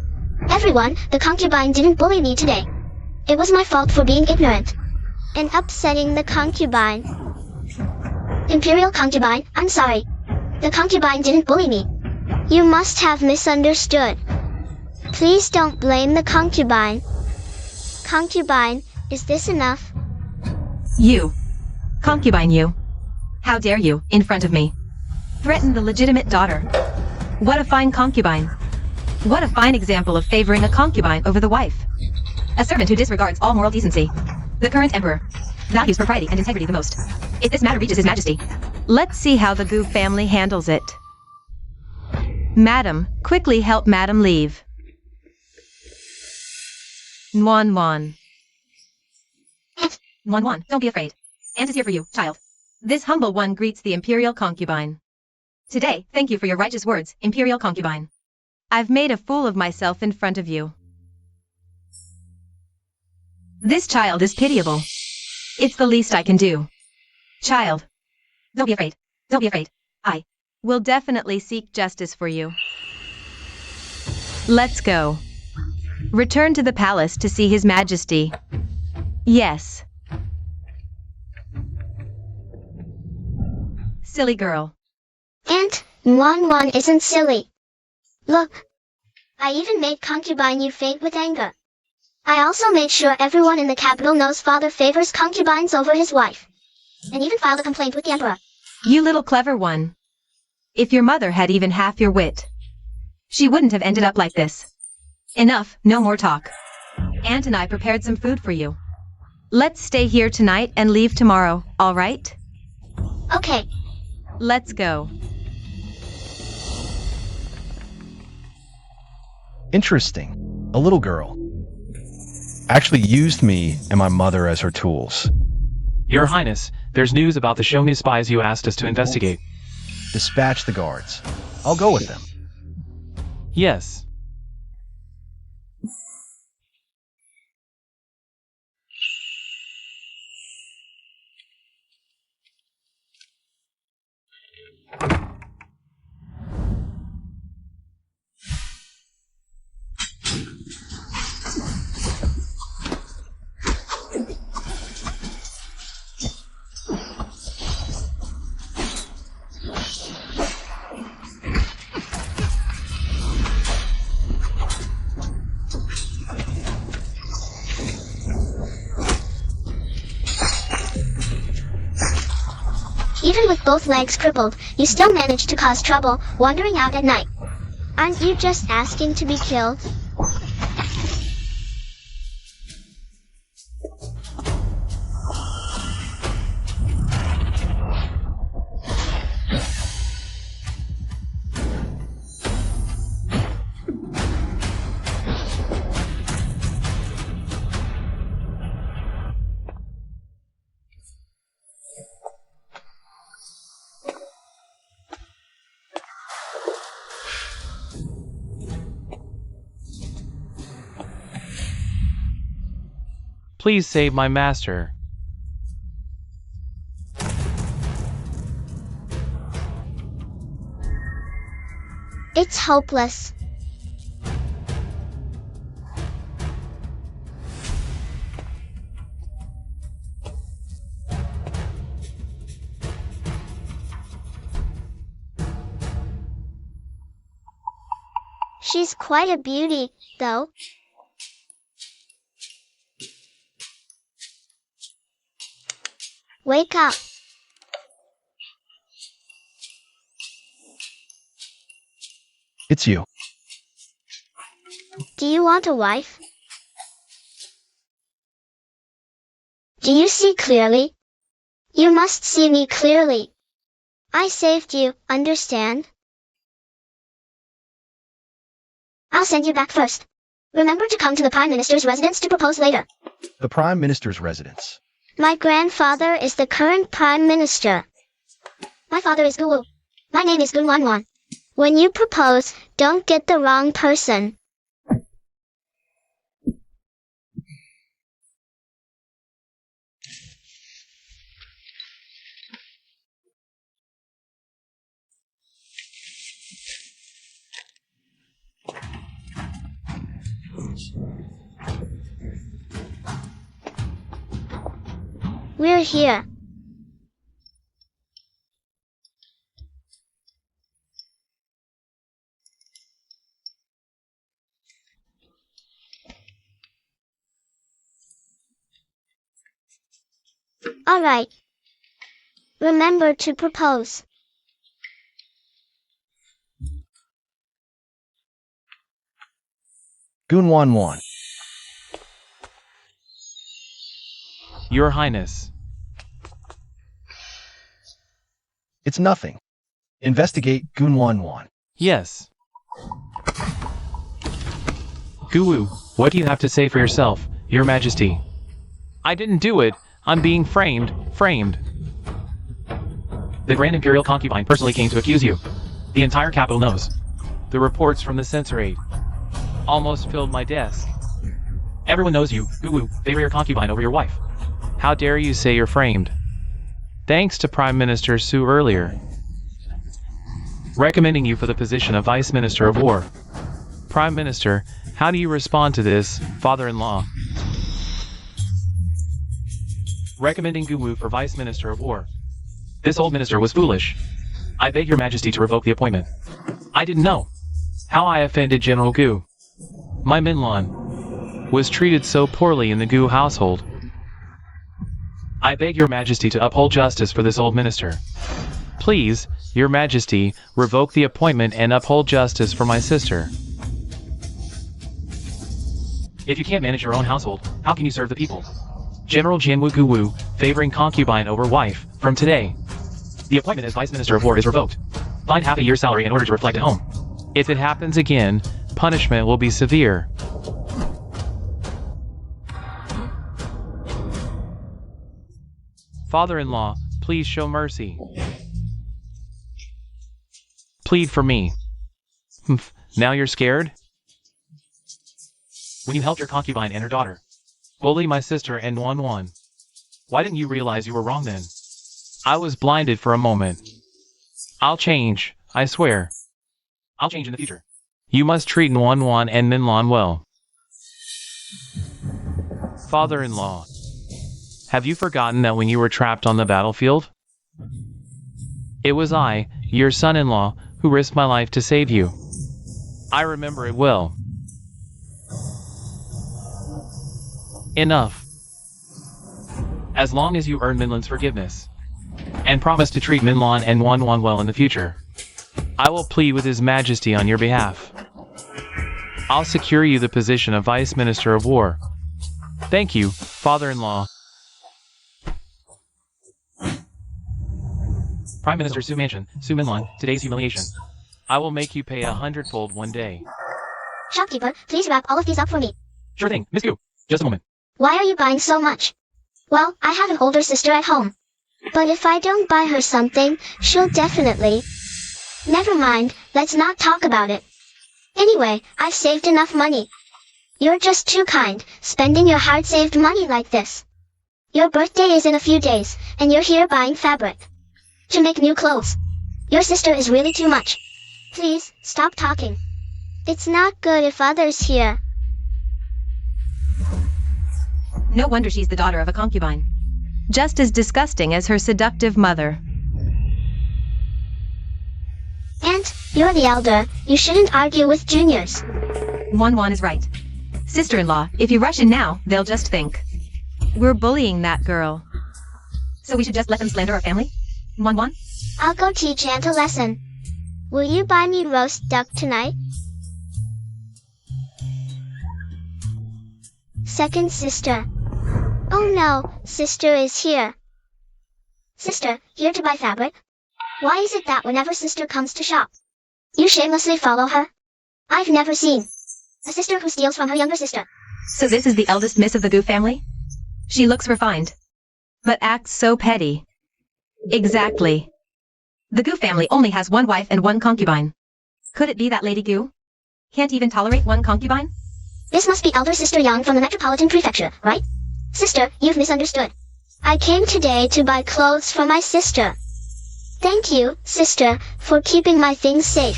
Everyone, the concubine didn't bully me today. It was my fault for being ignorant and upsetting the concubine. Imperial concubine, I'm sorry. The concubine didn't bully me. You must have misunderstood. Please don't blame the concubine. Concubine, is this enough? You. Concubine you. How dare you, in front of me, threaten the legitimate daughter. What a fine concubine. What a fine example of favoring a concubine over the wife. A servant who disregards all moral decency. The current emperor values propriety and integrity the most. If this matter reaches His Majesty, let's see how the Gu family handles it. Madam, quickly help Madam leave. Wan. Wan, don't be afraid. Aunt is here for you, child. This humble one greets the imperial concubine. Today, thank you for your righteous words, imperial concubine. I've made a fool of myself in front of you. This child is pitiable. It's the least I can do. Child. Don't be afraid. Don't be afraid. I will definitely seek justice for you. Let's go. Return to the palace to see His Majesty. Yes. Silly girl. Aunt, Wan isn't silly. Look. I even made concubine you faint with anger. I also made sure everyone in the capital knows father favors concubines over his wife. And even filed a complaint with the emperor. You little clever one. If your mother had even half your wit, she wouldn't have ended up like this. Enough, no more talk. Aunt and I prepared some food for you. Let's stay here tonight and leave tomorrow, all right? Okay. Let's go. Interesting. A little girl actually used me and my mother as her tools. Your Highness, there's news about the Shongu spies you asked us to investigate. Dispatch the guards. I'll go with them. Yes. Even with both legs crippled, you still manage to cause trouble, wandering out at night. Aren't you just asking to be killed? Please save my master. It's hopeless. She's quite a beauty, though. Wake up. It's you. Do you want a wife? Do you see clearly? You must see me clearly. I saved you, understand? I'll send you back first. Remember to come to the Prime Minister's residence to propose later. The Prime Minister's residence. My grandfather is the current Prime Minister. My father is Guwu. My name is Gunwanwan. When you propose, don't get the wrong person. We're here. All right. Remember to propose. Gunwanwan. Your Highness. It's nothing. Investigate Gunwanwan. Yes. Guwu, what do you have to say for yourself, Your Majesty? I didn't do it. I'm being framed. The Grand Imperial Concubine personally came to accuse you. The entire capital knows. The reports from the censorate almost filled my desk. Everyone knows you, Guwu, favor your concubine over your wife. How dare you say you're framed? Thanks to Prime Minister Su earlier, recommending you for the position of Vice Minister of War. Prime Minister, how do you respond to this, father-in-law? Recommending Guwu for Vice Minister of War. This old minister was foolish. I beg your majesty to revoke the appointment. I didn't know how I offended General Gu. My Minlan was treated so poorly in the Gu household. I beg your majesty to uphold justice for this old minister. Please, your majesty, revoke the appointment and uphold justice for my sister. If you can't manage your own household, how can you serve the people? General Jianwu Guwu, favoring concubine over wife, from today, the appointment as Vice Minister of War is revoked. Find half a year's salary in order to reflect at home. If it happens again, punishment will be severe. Father-in-law, please show mercy. Plead for me. Now you're scared? When you helped your concubine and her daughter bully my sister and Wanwan, why didn't you realize you were wrong then? I was blinded for a moment. I'll change, I swear. I'll change in the future. You must treat Wanwan and Minlan well. Father-in-law, have you forgotten that when you were trapped on the battlefield? It was I, your son-in-law, who risked my life to save you. I remember it well. Enough. As long as you earn Minlan's forgiveness, and promise to treat Minlan and Wanwan well in the future. I will plead with His Majesty on your behalf. I'll secure you the position of Vice Minister of War. Thank you, father-in-law. Prime Minister Su Mansion, Su Minlan, today's humiliation. I will make you pay 100-fold one day. Shopkeeper, please wrap all of these up for me. Sure thing, Miss Gu. Just a moment. Why are you buying so much? Well, I have an older sister at home. But if I don't buy her something, she'll definitely... Never mind, let's not talk about it. Anyway, I've saved enough money. You're just too kind, spending your hard-saved money like this. Your birthday is in a few days, and you're here buying fabric to make new clothes. Your sister is really too much. Please, stop talking. It's not good if others hear. No wonder she's the daughter of a concubine. Just as disgusting as her seductive mother. Aunt, you're the elder. You shouldn't argue with juniors. Wanwan is right. Sister-in-law, if you rush in now, they'll just think we're bullying that girl. So we should just let them slander our family? Wanwan? I'll go teach Aunt a lesson. Will you buy me roast duck tonight? Second sister. Oh no, sister is here. Sister, here to buy fabric? Why is it that whenever sister comes to shop, you shamelessly follow her? I've never seen a sister who steals from her younger sister. So this is the eldest miss of the Gu family? She looks refined, but acts so petty. Exactly. The Gu family only has one wife and one concubine. Could it be that Lady Gu can't even tolerate one concubine? This must be elder sister Yang from the Metropolitan Prefecture, right? Sister, you've misunderstood. I came today to buy clothes for my sister. Thank you, sister, for keeping my things safe.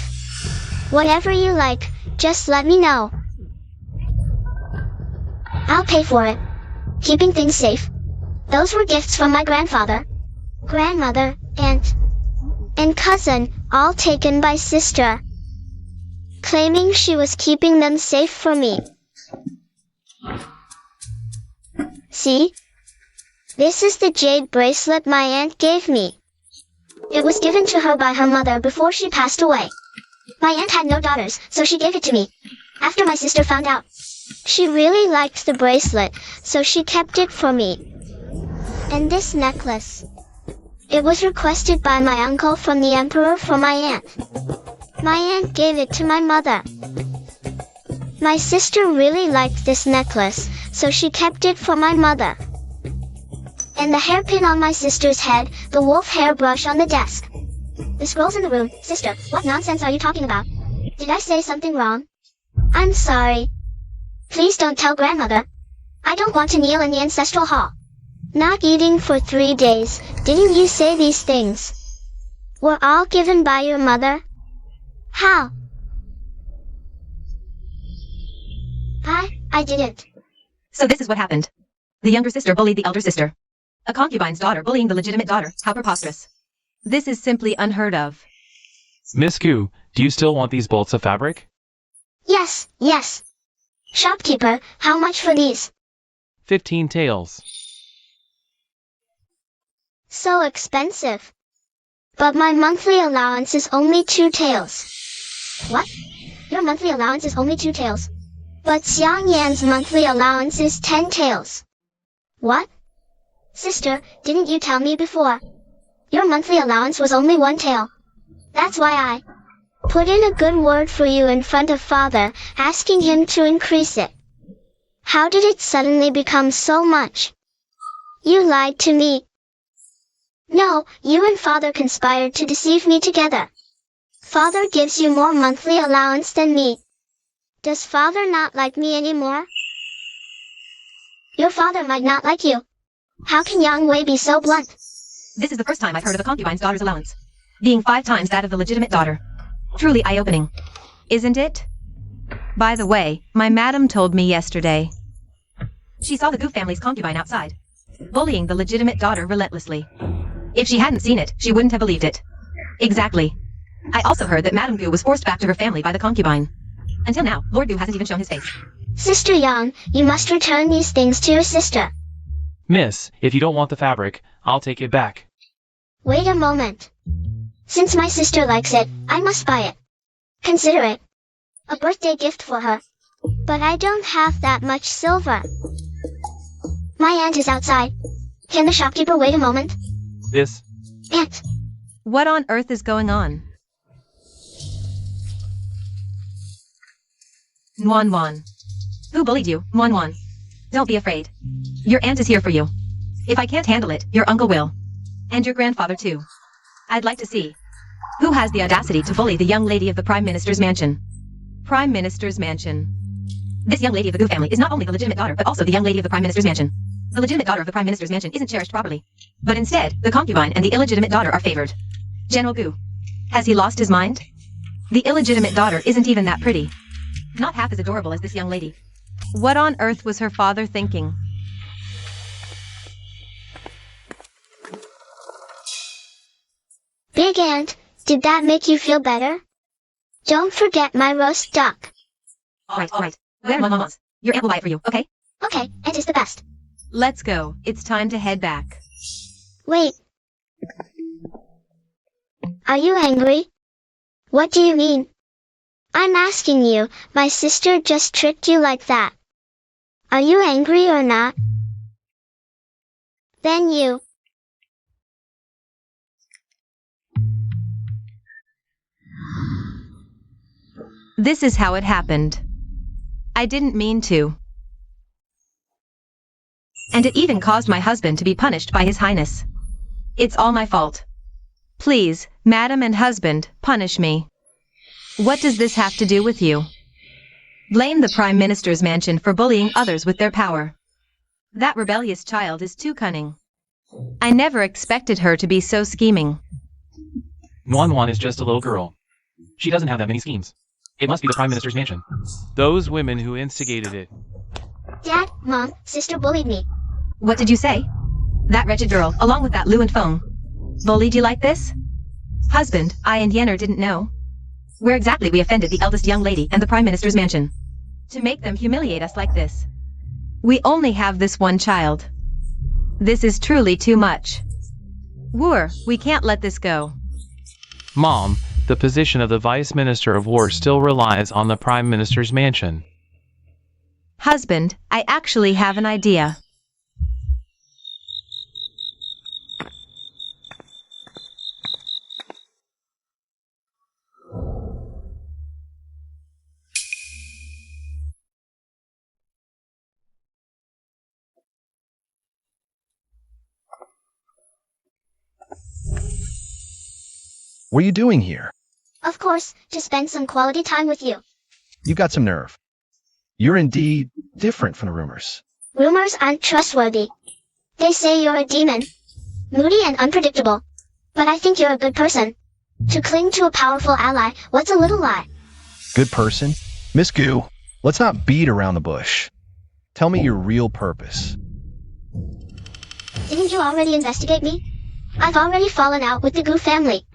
Whatever you like, just let me know. I'll pay for it. Keeping things safe. Those were gifts from my grandfather, grandmother, aunt, and cousin, all taken by sister, claiming she was keeping them safe for me. See? This is the jade bracelet my aunt gave me. It was given to her by her mother before she passed away. My aunt had no daughters, so she gave it to me. After my sister found out, she really liked the bracelet, so she kept it for me. And this necklace. It was requested by my uncle from the emperor for my aunt. My aunt gave it to my mother. My sister really liked this necklace, so she kept it for my mother. And the hairpin on my sister's head, the wolf hairbrush on the desk. The scrolls in the room. Sister, what nonsense are you talking about? Did I say something wrong? I'm sorry. Please don't tell grandmother. I don't want to kneel in the ancestral hall. Not eating for 3 days. Didn't you say these things were all given by your mother? How? I didn't. So this is what happened. The younger sister bullied the elder sister. A concubine's daughter bullying the legitimate daughter. How preposterous. This is simply unheard of. Miss Gu, do you still want these bolts of fabric? Yes, yes. Shopkeeper, how much for these? 15 taels. So expensive. But my monthly allowance is only 2 taels. What? Your monthly allowance is only 2 taels. But Xiang Yan's monthly allowance is 10 taels. What? Sister, didn't you tell me before? Your monthly allowance was only 1 tael. That's why I put in a good word for you in front of father, asking him to increase it. How did it suddenly become so much? You lied to me. No, you and father conspired to deceive me together. Father gives you more monthly allowance than me. Does father not like me anymore? Your father might not like you. How can Yang Wei be so blunt? This is the first time I've heard of a concubine's daughter's allowance being 5 times that of the legitimate daughter. Truly eye-opening, isn't it? By the way, my madam told me yesterday she saw the Gu family's concubine outside, bullying the legitimate daughter relentlessly. If she hadn't seen it, she wouldn't have believed it. Exactly. I also heard that Madame Gu was forced back to her family by the concubine. Until now, Lord Gu hasn't even shown his face. Sister Yang, you must return these things to your sister. Miss, if you don't want the fabric, I'll take it back. Wait a moment. Since my sister likes it, I must buy it. Consider it a birthday gift for her. But I don't have that much silver. My aunt is outside. Can the shopkeeper wait a moment? This. Aunt. What on earth is going on? Nuan Wan. Who bullied you, Nuan Wan? Don't be afraid. Your aunt is here for you. If I can't handle it, your uncle will. And your grandfather too. I'd like to see. Who has the audacity to bully the young lady of the Prime Minister's mansion? Prime Minister's mansion. This young lady of the Gu family is not only the legitimate daughter, but also the young lady of the Prime Minister's mansion. The legitimate daughter of the Prime Minister's mansion isn't cherished properly. But instead, the concubine and the illegitimate daughter are favored. General Gu. Has he lost his mind? The illegitimate daughter isn't even that pretty. Not half as adorable as this young lady. What on earth was her father thinking? Big Aunt, did that make you feel better? Don't forget my roast duck. Alright. Where Mama's? Your aunt will buy it for you, okay? Okay, Aunt is the best. Let's go. It's time to head back. Wait. Are you angry? What do you mean? I'm asking you, my sister just tricked you like that. Are you angry or not? Then you. This is how it happened. I didn't mean to. And it even caused my husband to be punished by His Highness. It's all my fault. Please, Madam and husband, punish me. What does this have to do with you? Blame the Prime Minister's mansion for bullying others with their power. That rebellious child is too cunning. I never expected her to be so scheming. Nuan Wan is just a little girl. She doesn't have that many schemes. It must be the Prime Minister's mansion. Those women who instigated it. Dad, Mom, sister bullied me. What did you say? That wretched girl, along with that Lu and Feng, bullied you like this? Husband, I and Yenner didn't know. Where exactly we offended the eldest young lady and the Prime Minister's mansion. To make them humiliate us like this. We only have this one child. This is truly too much. War, we can't let this go. Mom, the position of the Vice Minister of War still relies on the Prime Minister's mansion. Husband, I actually have an idea. What are you doing here? Of course, to spend some quality time with you. You got some nerve. You're indeed different from the rumors. Rumors aren't trustworthy. They say you're a demon. Moody and unpredictable. But I think you're a good person. To cling to a powerful ally, what's a little lie? Good person? Miss Gu, let's not beat around the bush. Tell me your real purpose. Didn't you already investigate me? I've already fallen out with the Gu family.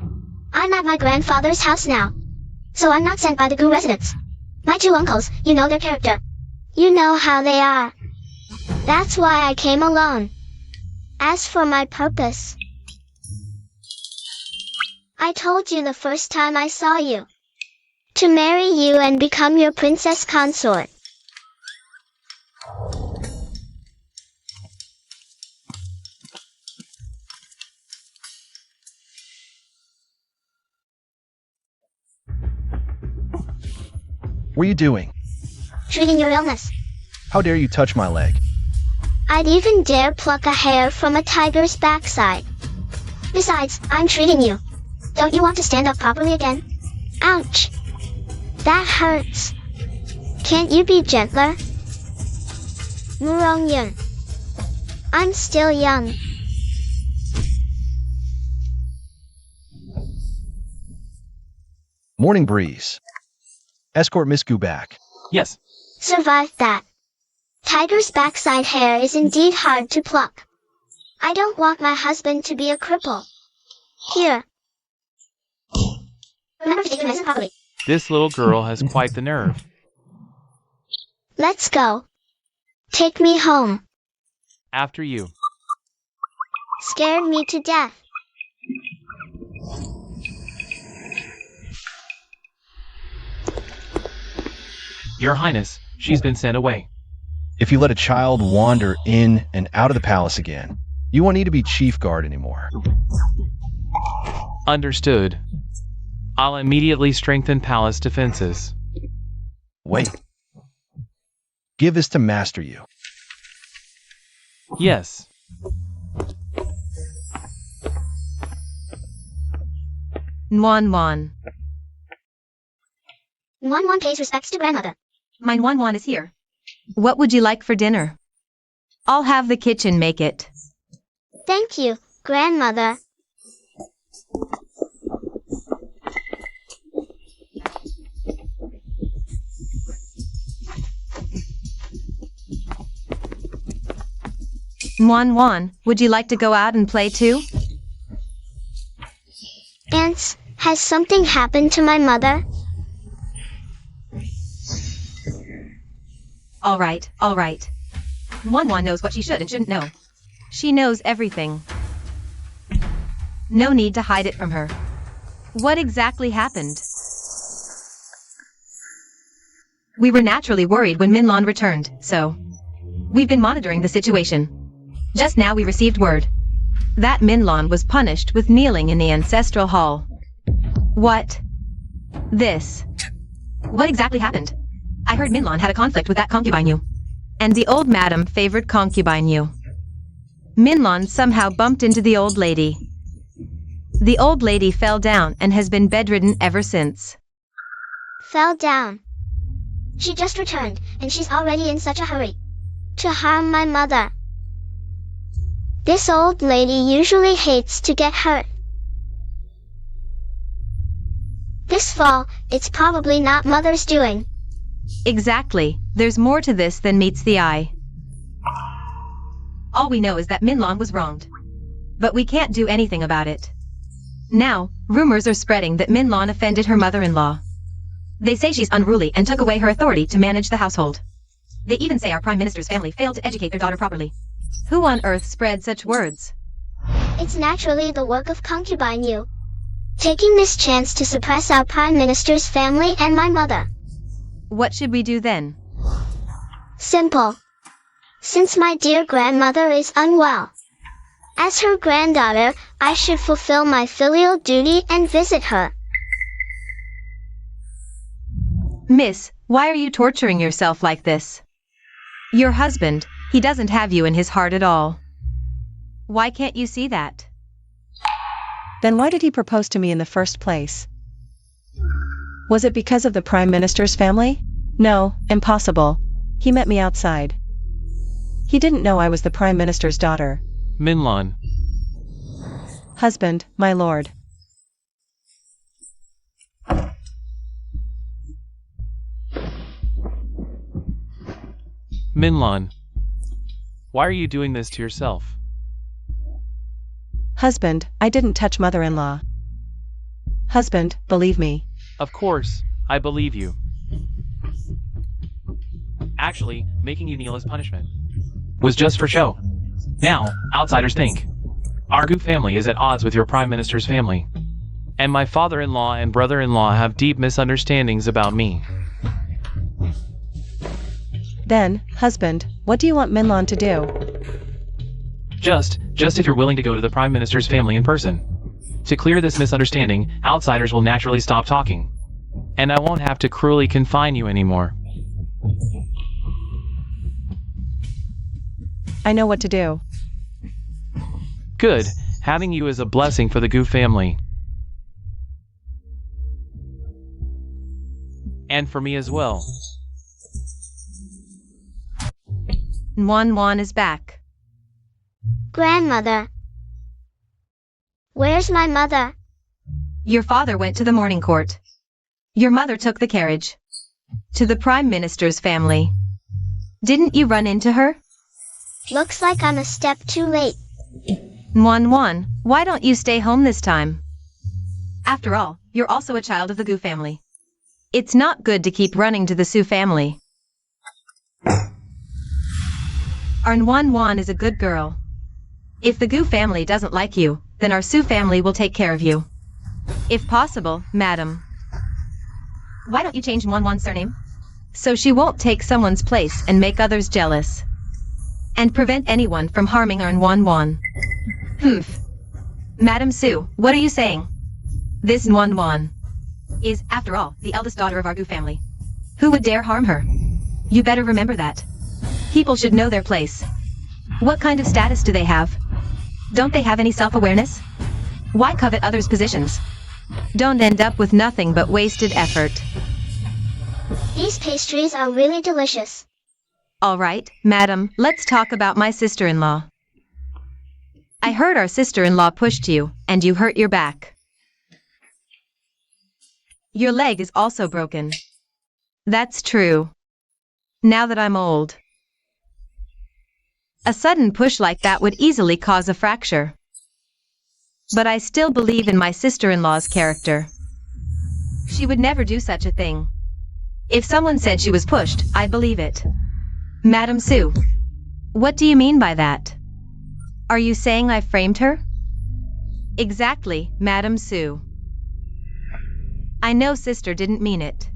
I'm at my grandfather's house now. So I'm not sent by the Gu residents. My two uncles, you know their character. You know how they are. That's why I came alone. As for my purpose, I told you the first time I saw you. To marry you and become your princess consort. What are you doing? Treating your illness. How dare you touch my leg? I'd even dare pluck a hair from a tiger's backside. Besides, I'm treating you. Don't you want to stand up properly again? Ouch. That hurts. Can't you be gentler? Murongyun. I'm still young. Morning breeze. Escort Miss Gu back. Yes. Survived that. Tiger's backside hair is indeed hard to pluck. I don't want my husband to be a cripple. Here. Remember to take your medicine properly. This little girl has quite the nerve. Let's go. Take me home. After you. Scared me to death. Your Highness, she's been sent away. If you let a child wander in and out of the palace again, you won't need to be chief guard anymore. Understood. I'll immediately strengthen palace defenses. Wait. Give this to Master You. Yes. Nuan Nuan. Nuan Nuan pays respects to grandmother. My Nuan Nuan is here. What would you like for dinner? I'll have the kitchen make it. Thank you, grandmother. Nuan Nuan, would you like to go out and play too? Aunts, has something happened to my mother? All right, all right. Nuan Nuan knows what she should and shouldn't know. She knows everything. No need to hide it from her. What exactly happened? We were naturally worried when Minlon returned, so we've been monitoring the situation. Just now we received word that Minlon was punished with kneeling in the ancestral hall. What? This. What exactly happened? I heard Minlon had a conflict with that concubine you. And the old madam favored concubine you. Minlon somehow bumped into the old lady. The old lady fell down and has been bedridden ever since. Fell down. She just returned, and she's already in such a hurry to harm my mother. This old lady usually hates to get hurt. This fall, it's probably not mother's doing. Exactly. There's more to this than meets the eye. All we know is that Minlon was wronged. But we can't do anything about it. Now, rumors are spreading that Minlon offended her mother-in-law. They say she's unruly and took away her authority to manage the household. They even say our Prime Minister's family failed to educate their daughter properly. Who on earth spread such words? It's naturally the work of concubine you. Taking this chance to suppress our Prime Minister's family and my mother. What should we do then? Simple. Since my dear grandmother is unwell, as her granddaughter, I should fulfill my filial duty and visit her. Miss, why are you torturing yourself like this? Your husband, he doesn't have you in his heart at all. Why can't you see that? Then why did he propose to me in the first place? Was it because of the Prime Minister's family? No, impossible. He met me outside. He didn't know I was the Prime Minister's daughter. Minlon. Husband, my lord. Minlon. Why are you doing this to yourself? Husband, I didn't touch mother-in-law. Husband, believe me. Of course, I believe you. Actually, making you kneel as punishment was just for show. Now, outsiders think our Goop family is at odds with your Prime Minister's family. And my father-in-law and brother-in-law have deep misunderstandings about me. Then, husband, what do you want Minlon to do? Just if you're willing to go to the Prime Minister's family in person. To clear this misunderstanding, outsiders will naturally stop talking. And I won't have to cruelly confine you anymore. I know what to do. Good. Having you is a blessing for the Goop family. And for me as well. Nuan Nuan is back. Grandmother. Where's my mother? Your father went to the morning court. Your mother took the carriage. To the Prime Minister's family. Didn't you run into her? Looks like I'm a step too late. Nuan Nuan, why don't you stay home this time? After all, you're also a child of the Gu family. It's not good to keep running to the Su family. Our Nuan Nuan is a good girl. If the Gu family doesn't like you, then our Su family will take care of you. If possible, madam. Why don't you change Wanwan's surname? So she won't take someone's place and make others jealous. And prevent anyone from harming our Wanwan. Humph. Madam Sue, what are you saying? This Wanwan is, after all, the eldest daughter of our Gu family. Who would dare harm her? You better remember that. People should know their place. What kind of status do they have? Don't they have any self-awareness? Why covet others' positions? Don't end up with nothing but wasted effort. These pastries are really delicious. All right, madam, let's talk about my sister-in-law. I heard our sister-in-law pushed you, and you hurt your back. Your leg is also broken. That's true. Now that I'm old. A sudden push like that would easily cause a fracture. But I still believe in my sister-in-law's character. She would never do such a thing. If someone said she was pushed, I'd believe it. Madam Sue, what do you mean by that? Are you saying I framed her? Exactly, Madam Sue. I know sister didn't mean it.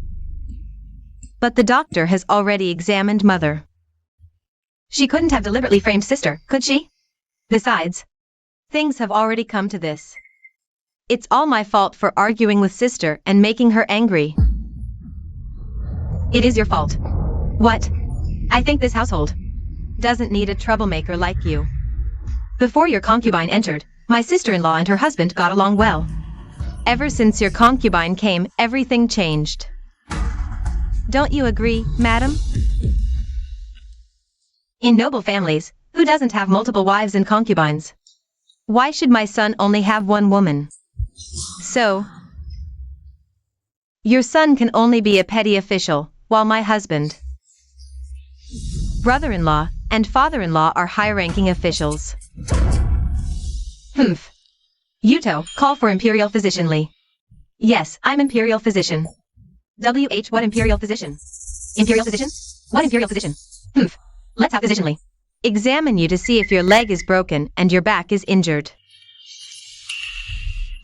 But the doctor has already examined mother. She couldn't have deliberately framed sister, could she? Besides, things have already come to this. It's all my fault for arguing with sister and making her angry. It is your fault. What? I think this household doesn't need a troublemaker like you. Before your concubine entered, my sister-in-law and her husband got along well. Ever since your concubine came, everything changed. Don't you agree, madam? In noble families, who doesn't have multiple wives and concubines? Why should my son only have one woman? So, your son can only be a petty official, while my husband, brother-in-law, and father-in-law are high-ranking officials. Humph. Yuto, call for Imperial Physician Lee. Yes, I'm Imperial Physician. WH, what Imperial Physician? Imperial Physician? What Imperial Physician? Humph. Let's have Physician Lee examine you to see if your leg is broken and your back is injured.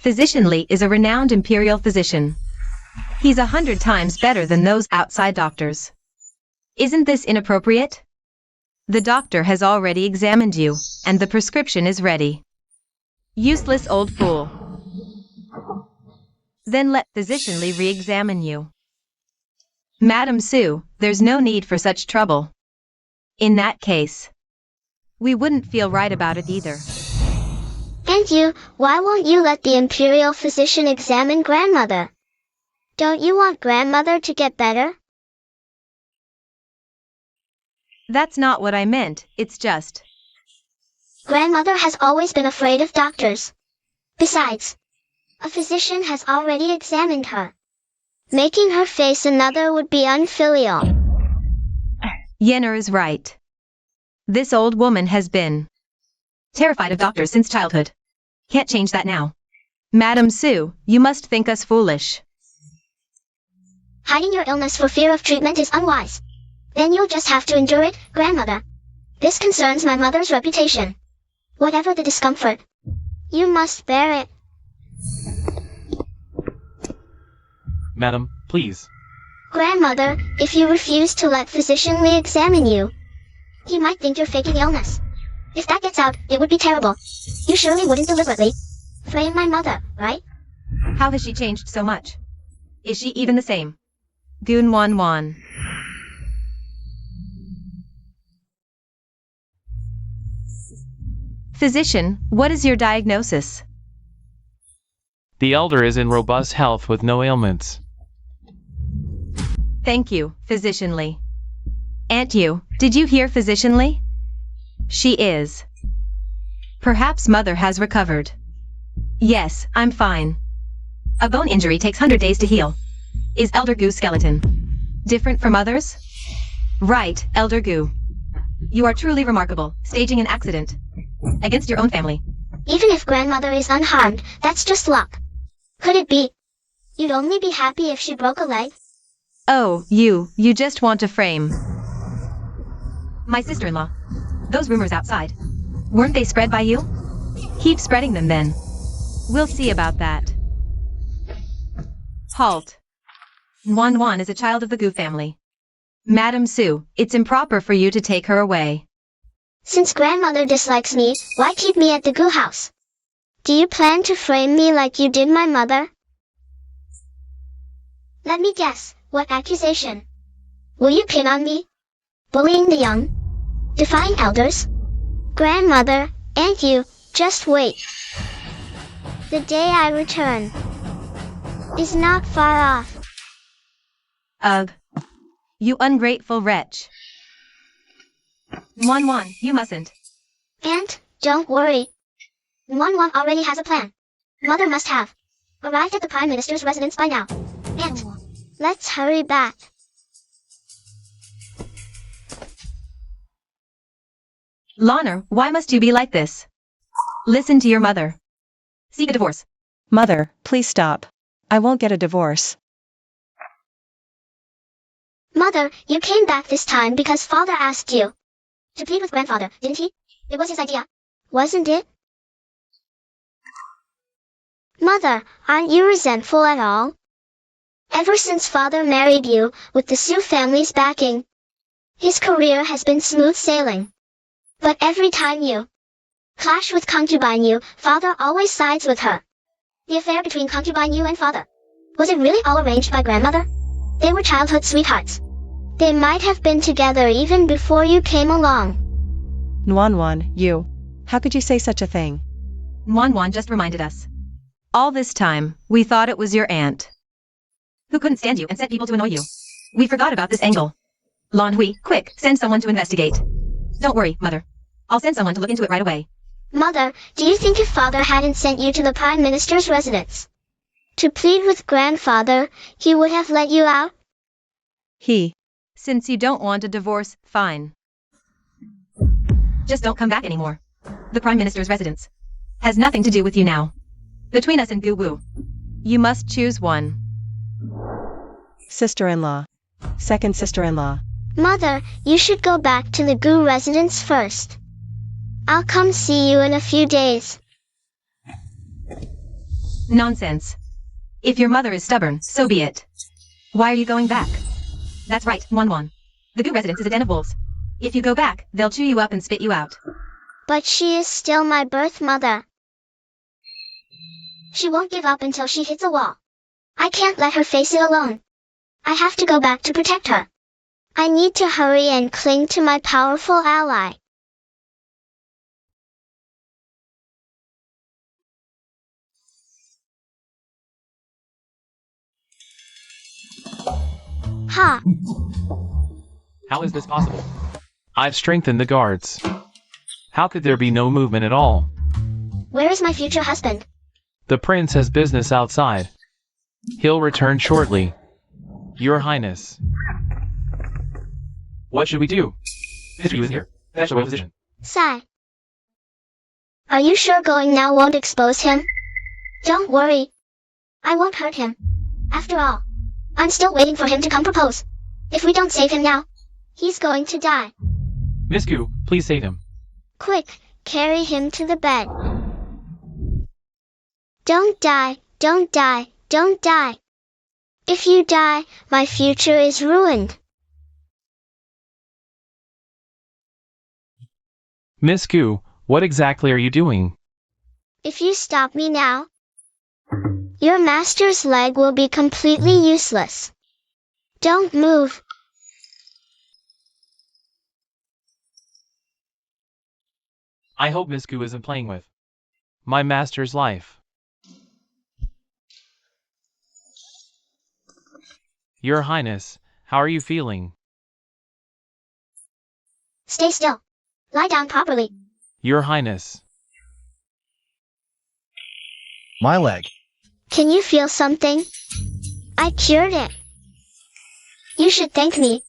Physician Lee is a renowned Imperial physician. He's 100 times better than those outside doctors. Isn't this inappropriate? The doctor has already examined you, and the prescription is ready. Useless old fool. Then let Physician Lee re-examine you. Madam Sue, there's no need for such trouble. In that case, we wouldn't feel right about it either. And you, why won't you let the Imperial physician examine grandmother? Don't you want grandmother to get better? That's not what I meant, it's just. Grandmother has always been afraid of doctors. Besides, a physician has already examined her. Making her face another would be unfilial. Yenner is right. This old woman has been terrified of doctors since childhood. Can't change that now. Madam Sue, you must think us foolish. Hiding your illness for fear of treatment is unwise. Then you'll just have to endure it, grandmother. This concerns my mother's reputation. Whatever the discomfort, you must bear it. Madam, please. Grandmother, if you refuse to let Physician Lee examine you, he might think you're faking illness. If that gets out, it would be terrible. You surely wouldn't deliberately frame my mother, right? How has she changed so much? Is she even the same? Goon Wan Wan. Physician, what is your diagnosis? The elder is in robust health with no ailments. Thank you, Physician Lee. Aunt you, did you hear Physician Lee? She is. Perhaps mother has recovered. Yes, I'm fine. A bone injury takes 100 days to heal. Is Elder Gu's skeleton different from others? Right, Elder Gu. You are truly remarkable, staging an accident against your own family. Even if grandmother is unharmed, that's just luck. Could it be? You'd only be happy if she broke a leg? Oh, you just want to frame my sister-in-law. Those rumors outside, weren't they spread by you? Keep spreading them then. We'll see about that. Halt. Wan Wan is a child of the Gu family. Madam Sue, it's improper for you to take her away. Since grandmother dislikes me, why keep me at the Gu house? Do you plan to frame me like you did my mother? Let me guess, what accusation? Will you pin on me? Bullying the young? Defying elders? Grandmother, and you, just wait. The day I return is not far off. Ugh. You ungrateful wretch. Wan Wan, you mustn't. Aunt, don't worry. Wan Wan already has a plan. Mother must have arrived at the Prime Minister's residence by now. Aunt, let's hurry back. Loner, why must you be like this? Listen to your mother. Seek a divorce. Mother, please stop. I won't get a divorce. Mother, you came back this time because father asked you to plead with grandfather, didn't he? It was his idea, wasn't it? Mother, aren't you resentful at all? Ever since father married you, with the Sioux family's backing, his career has been smooth sailing. But every time you clash with concubine Yu, father always sides with her. The affair between concubine Yu and father, was it really all arranged by grandmother? They were childhood sweethearts. They might have been together even before you came along. Wan Wan, you. How could you say such a thing? Wan Wan just reminded us. All this time, we thought it was your aunt, who couldn't stand you and sent people to annoy you. We forgot about this angle. Lan Hui, quick, send someone to investigate. Don't worry, Mother. I'll send someone to look into it right away. Mother, do you think if father hadn't sent you to the Prime Minister's residence to plead with grandfather, he would have let you out? Since you don't want a divorce, fine. Just don't come back anymore. The Prime Minister's residence has nothing to do with you now. Between us and Gu Wu, you must choose one. Sister-in-law. Second sister-in-law. Mother, you should go back to the Gu residence first. I'll come see you in a few days. Nonsense. If your mother is stubborn, so be it. Why are you going back? That's right, Wan Wan. The Gu residence is a den of wolves. If you go back, they'll chew you up and spit you out. But she is still my birth mother. She won't give up until she hits a wall. I can't let her face it alone. I have to go back to protect her. I need to hurry and cling to my powerful ally. Ha! How is this possible? I've strengthened the guards. How could there be no movement at all? Where is my future husband? The prince has business outside. He'll return shortly. Your Highness. What should we do? History is here. Fetch the royal physician. Sigh. Are you sure going now won't expose him? Don't worry. I won't hurt him. After all, I'm still waiting for him to come propose. If we don't save him now, he's going to die. Miss Gu, please save him. Quick, carry him to the bed. Don't die, don't die, don't die. If you die, my future is ruined. Miss Gu, what exactly are you doing? If you stop me now, your master's leg will be completely useless. Don't move. I hope Miss Gu isn't playing with my master's life. Your Highness, how are you feeling? Stay still. Lie down properly. Your Highness. My leg. Can you feel something? I cured it. You should thank me.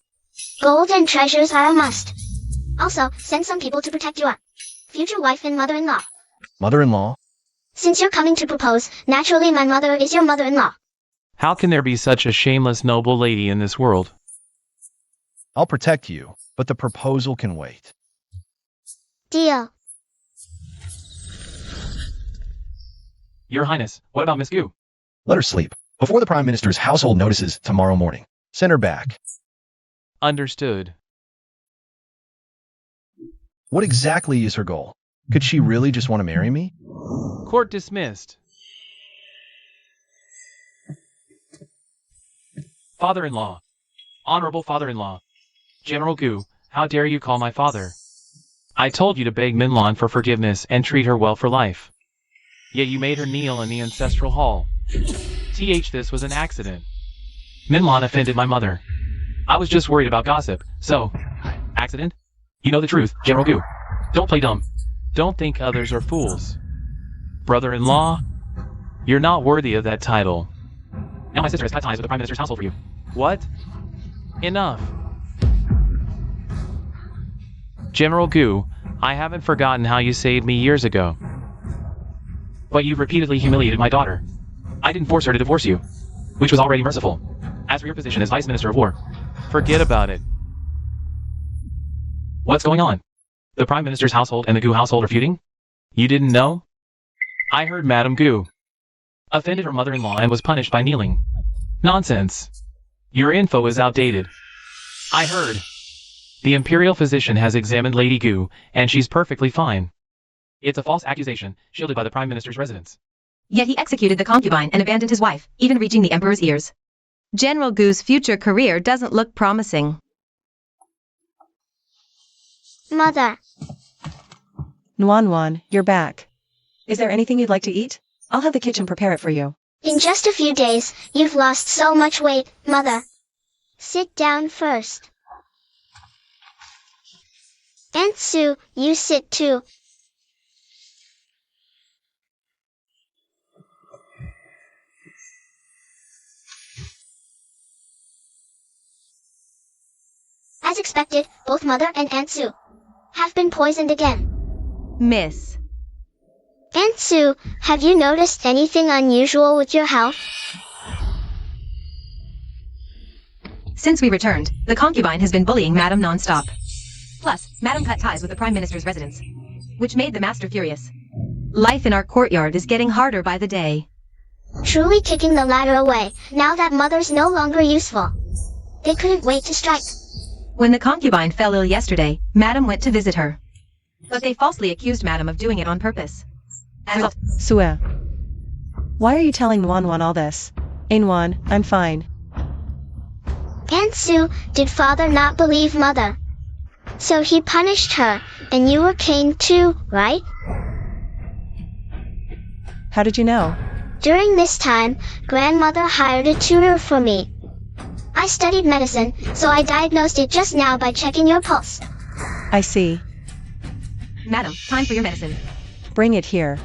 Gold and treasures are a must. Also, send some people to protect your future wife and mother-in-law. Mother-in-law? Since you're coming to propose, naturally my mother is your mother-in-law. How can there be such a shameless noble lady in this world? I'll protect you, but the proposal can wait. Deal. Your Highness, what about Miss Gu? Let her sleep. Before the Prime Minister's household notices tomorrow morning. Send her back. Understood. What exactly is her goal? Could she really just want to marry me? Court dismissed. Father-in-law. Honorable father-in-law. General Gu, how dare you call my father? I told you to beg Minlan for forgiveness and treat her well for life. Yet you made her kneel in the ancestral hall. This was an accident. Minlan offended my mother. I was just worried about gossip, so... Accident? You know the truth, General Gu. Don't play dumb. Don't think others are fools. Brother-in-law, you're not worthy of that title. Now my sister has cut ties with the Prime Minister's household for you. What? Enough. General Gu, I haven't forgotten how you saved me years ago. But you've repeatedly humiliated my daughter. I didn't force her to divorce you, which was already merciful. As for your position as Vice Minister of War, forget about it. What's going on? The Prime Minister's household and the Gu household are feuding? You didn't know? I heard Madame Gu offended her mother-in-law and was punished by kneeling. Nonsense. Your info is outdated. I heard. The imperial physician has examined Lady Gu, and she's perfectly fine. It's a false accusation, shielded by the Prime Minister's residence. Yet he executed the concubine and abandoned his wife, even reaching the Emperor's ears. General Gu's future career doesn't look promising. Mother. Nuan, you're back. Is there anything you'd like to eat? I'll have the kitchen prepare it for you. In just a few days, you've lost so much weight, Mother. Sit down first. Aunt Sue, you sit too. As expected, both Mother and Aunt Sue have been poisoned again. Miss. Aunt Sue, have you noticed anything unusual with your health? Since we returned, the concubine has been bullying Madame non-stop. Plus, Madame cut ties with the Prime Minister's residence, which made the Master furious. Life in our courtyard is getting harder by the day. Truly kicking the ladder away, now that Mother's no longer useful. They couldn't wait to strike. When the concubine fell ill yesterday, Madame went to visit her. But they falsely accused Madame of doing it on purpose. As a result, Sue. Why are you telling Nuan all this? Nuan, I'm fine. Aunt Sue, did Father not believe Mother? So he punished her, and you were caned too, right? How did you know? During this time, Grandmother hired a tutor for me. I studied medicine, so I diagnosed it just now by checking your pulse. I see. Madam, time for your medicine. Bring it here.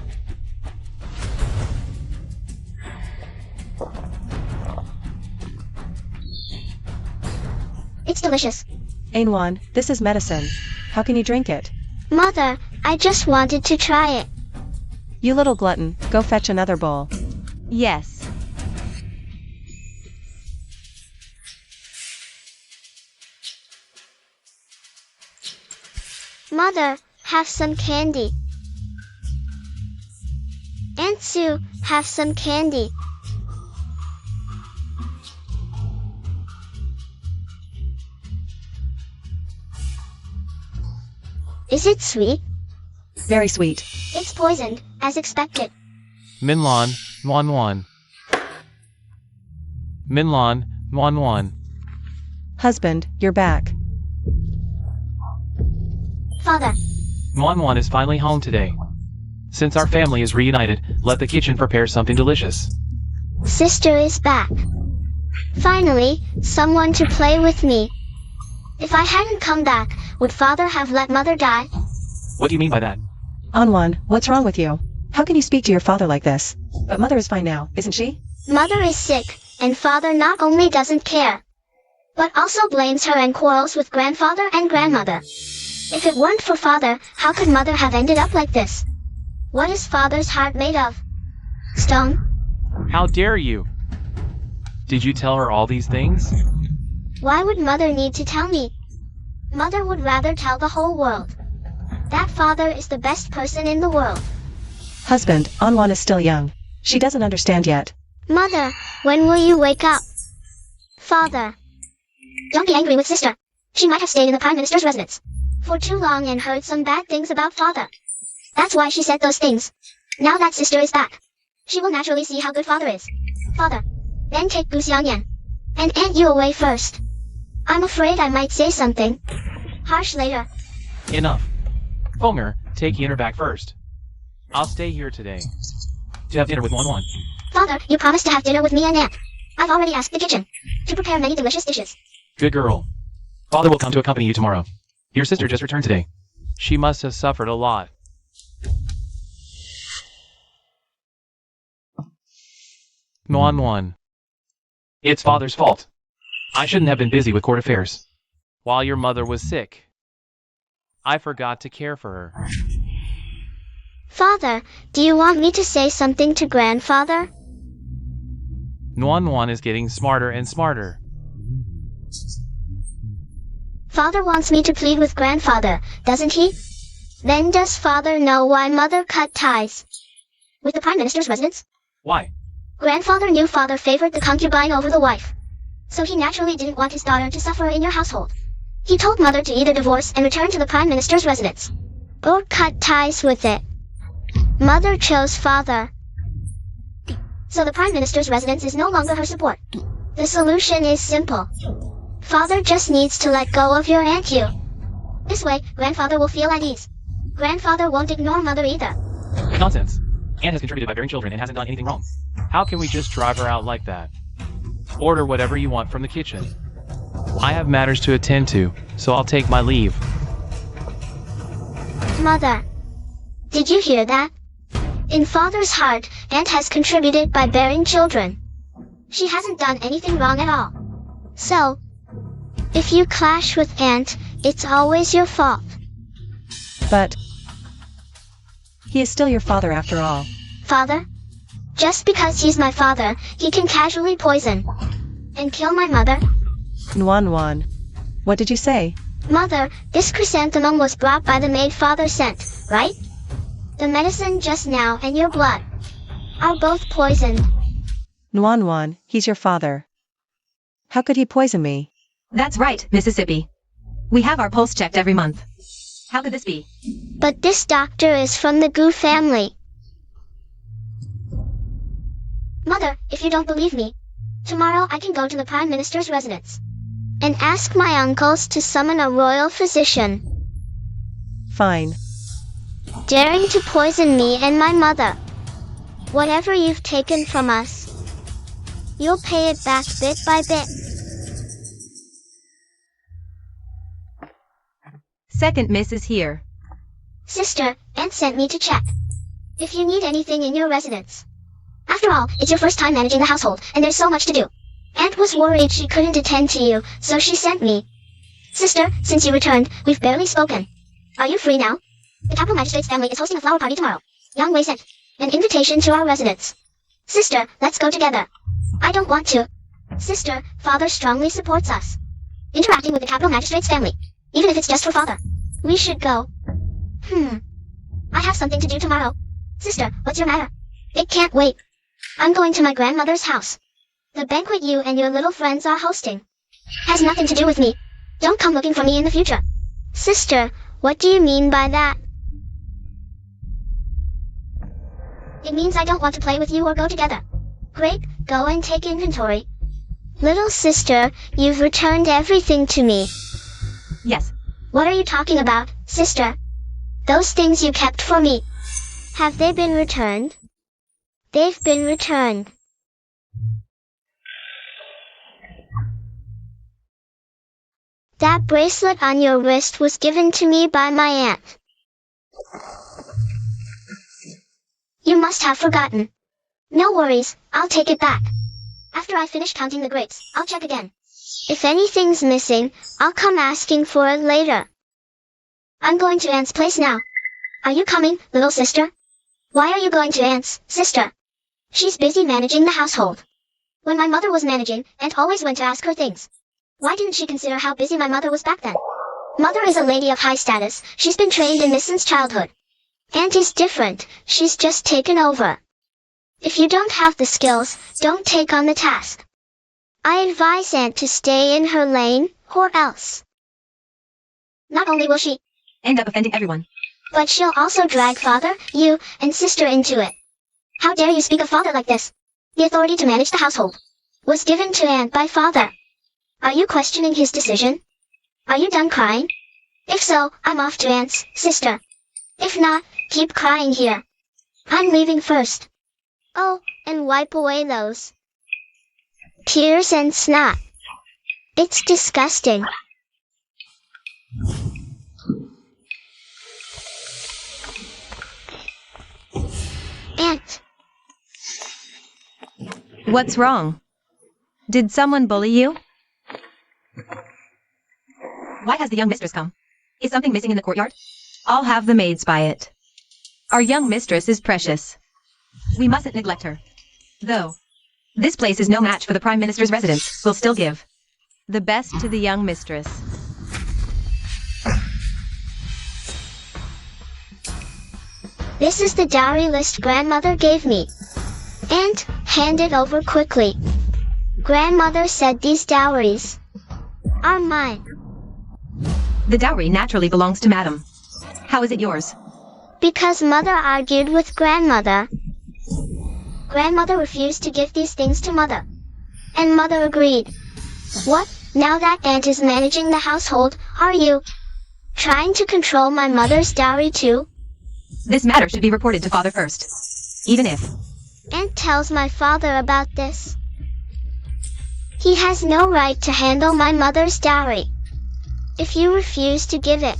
It's delicious. Nuan, this is medicine. How can you drink it? Mother, I just wanted to try it. You little glutton, go fetch another bowl. Yes. Mother, have some candy. Aunt Sue, have some candy. Is it sweet? Very sweet. It's poisoned, as expected. Minlan, Nuan. Minlan, Nuan. Husband, you're back. Father. Nuan is finally home today. Since our family is reunited, let the kitchen prepare something delicious. Sister is back. Finally, someone to play with me. If I hadn't come back, would Father have let Mother die? What do you mean by that? Nuan, what's wrong with you? How can you speak to your father like this? But Mother is fine now, isn't she? Mother is sick, and Father not only doesn't care, but also blames her and quarrels with Grandfather and Grandmother. If it weren't for Father, how could Mother have ended up like this? What is Father's heart made of? Stone? How dare you? Did you tell her all these things? Why would Mother need to tell me? Mother would rather tell the whole world. That Father is the best person in the world. Husband, Nuan is still young. She doesn't understand yet. Mother, when will you wake up? Father. Don't be angry with sister. She might have stayed in the Prime Minister's residence for too long and heard some bad things about father. That's why she said those things. Now that sister is back, she will naturally see how good father is. Father. Then take Bu Xiangyan and Aunt Yu away first. I'm afraid I might say something harsh later. Enough. Fonger, take Yinner back first. I'll stay here today to have dinner with Wan. Father, you promised to have dinner with me and Aunt. I've already asked the kitchen to prepare many delicious dishes. Good girl. Father will come to accompany you tomorrow. Your sister just returned today. She must have suffered a lot. Wan. It's father's fault. I shouldn't have been busy with court affairs while your mother was sick. I forgot to care for her. Father, do you want me to say something to grandfather? Wan is getting smarter and smarter. Father wants me to plead with grandfather, doesn't he? Then does father know why mother cut ties with the Prime Minister's residence? Why? Grandfather knew father favored the concubine over the wife, so he naturally didn't want his daughter to suffer in your household. He told mother to either divorce and return to the Prime Minister's residence, or cut ties with it. Mother chose father, so the Prime Minister's residence is no longer her support. The solution is simple. Father just needs to let go of your Aunt Yu. This way, grandfather will feel at ease. Grandfather won't ignore mother either. Nonsense. Aunt has contributed by bearing children and hasn't done anything wrong. How can we just drive her out like that? Order whatever you want from the kitchen. I have matters to attend to, so I'll take my leave. Mother, did you hear that? In father's heart, Aunt has contributed by bearing children. She hasn't done anything wrong at all. So, if you clash with Aunt, it's always your fault. But he is still your father after all. Father? Just because he's my father, he can casually poison and kill my mother? Wan. What did you say? Mother, this chrysanthemum was brought by the maid father sent, right? The medicine just now and your blood are both poisoned. Wan, he's your father. How could he poison me? That's right, Mississippi. We have our pulse checked every month. How could this be? But this doctor is from the Gu family. Mother, if you don't believe me, tomorrow I can go to the Prime Minister's residence and ask my uncles to summon a royal physician. Fine. Daring to poison me and my mother. Whatever you've taken from us, you'll pay it back bit by bit. Second miss is here. Sister, Aunt sent me to check if you need anything in your residence. After all, it's your first time managing the household, and there's so much to do. Aunt was worried she couldn't attend to you, so she sent me. Sister, since you returned, we've barely spoken. Are you free now? The capital magistrate's family is hosting a flower party tomorrow. Yang Wei sent an invitation to our residence. Sister, let's go together. I don't want to. Sister, father strongly supports us interacting with the capital magistrate's family, even if it's just for father. We should go. I have something to do tomorrow. Sister, what's your matter? It can't wait. I'm going to my grandmother's house. The banquet you and your little friends are hosting has nothing to do with me. Don't come looking for me in the future. Sister, what do you mean by that? It means I don't want to play with you or go together. Great, go and take inventory. Little sister, you've returned everything to me. Yes. What are you talking about, sister? Those things you kept for me. Have they been returned? They've been returned. That bracelet on your wrist was given to me by my aunt. You must have forgotten. No worries, I'll take it back. After I finish counting the grapes, I'll check again. If anything's missing, I'll come asking for it later. I'm going to Aunt's place now. Are you coming, little sister? Why are you going to Aunt's, sister? She's busy managing the household. When my mother was managing, Aunt always went to ask her things. Why didn't she consider how busy my mother was back then? Mother is a lady of high status. She's been trained in this since childhood. Aunt is different. She's just taken over. If you don't have the skills, don't take on the task. I advise Aunt to stay in her lane, or else. Not only will she End up offending everyone. but she'll also drag father, you, and sister into it. How dare you speak of father like this? The authority to manage the household was given to Aunt by father. Are you questioning his decision? Are you done crying? If so, I'm off to Aunt's sister. If not, keep crying here. I'm leaving first. Oh, and wipe away those tears and snot. It's disgusting. Aunt, What's wrong? Did someone bully you? Why has the young mistress come? Is something missing in the courtyard? I'll have the maids spy it. Our young mistress is precious. We mustn't neglect her. Though, this place is no match for the Prime Minister's residence. We'll still give the best to the young mistress. this is the dowry list grandmother gave me. Aunt, hand it over quickly. Grandmother said these dowries are mine. The dowry naturally belongs to Madam. How is it yours? Because mother argued with grandmother. Grandmother refused to give these things to mother. And mother agreed. What? Now that Aunt is managing the household, are you trying to control my mother's dowry too? This matter should be reported to father first. Even if Aunt tells my father about this. He has no right to handle my mother's dowry. If you refuse to give it,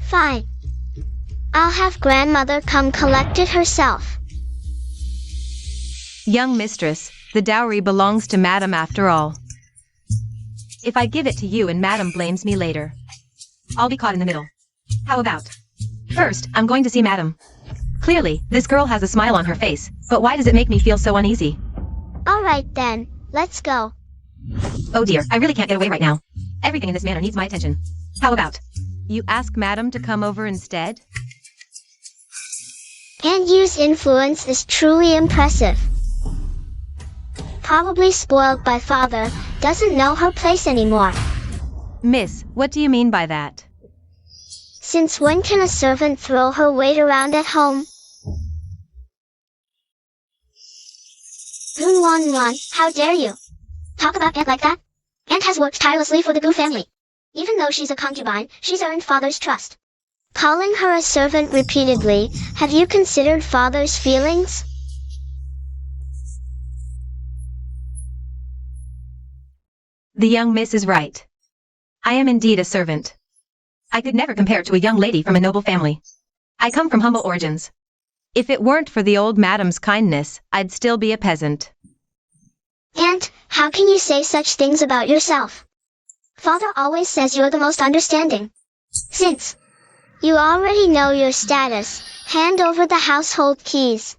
fine. I'll have grandmother come collect it herself. young mistress, the dowry belongs to Madam after all. If I give it to you and Madam blames me later, I'll be caught in the middle. How about? First, I'm going to see Madam. Clearly, this girl has a smile on her face, but why does it make me feel so uneasy? Alright then, let's go. Oh dear, I really can't get away right now. Everything in this manor needs my attention. How about? You ask Madam to come over instead? And use influence is truly impressive. Probably spoiled by father, doesn't know her place anymore. Miss, what do you mean by that? Since when can a servant throw her weight around at home? Wan, how dare you? Talk about Aunt like that? Aunt has worked tirelessly for the Gu family. Even though she's a concubine, she's earned father's trust. Calling her a servant repeatedly, have you considered father's feelings? The young miss is right. I am indeed a servant. I could never compare to a young lady from a noble family. I come from humble origins. If it weren't for the old madam's kindness, I'd still be a peasant. Aunt, how can you say such things about yourself? Father always says you're the most understanding. Since you already know your status, hand over the household keys.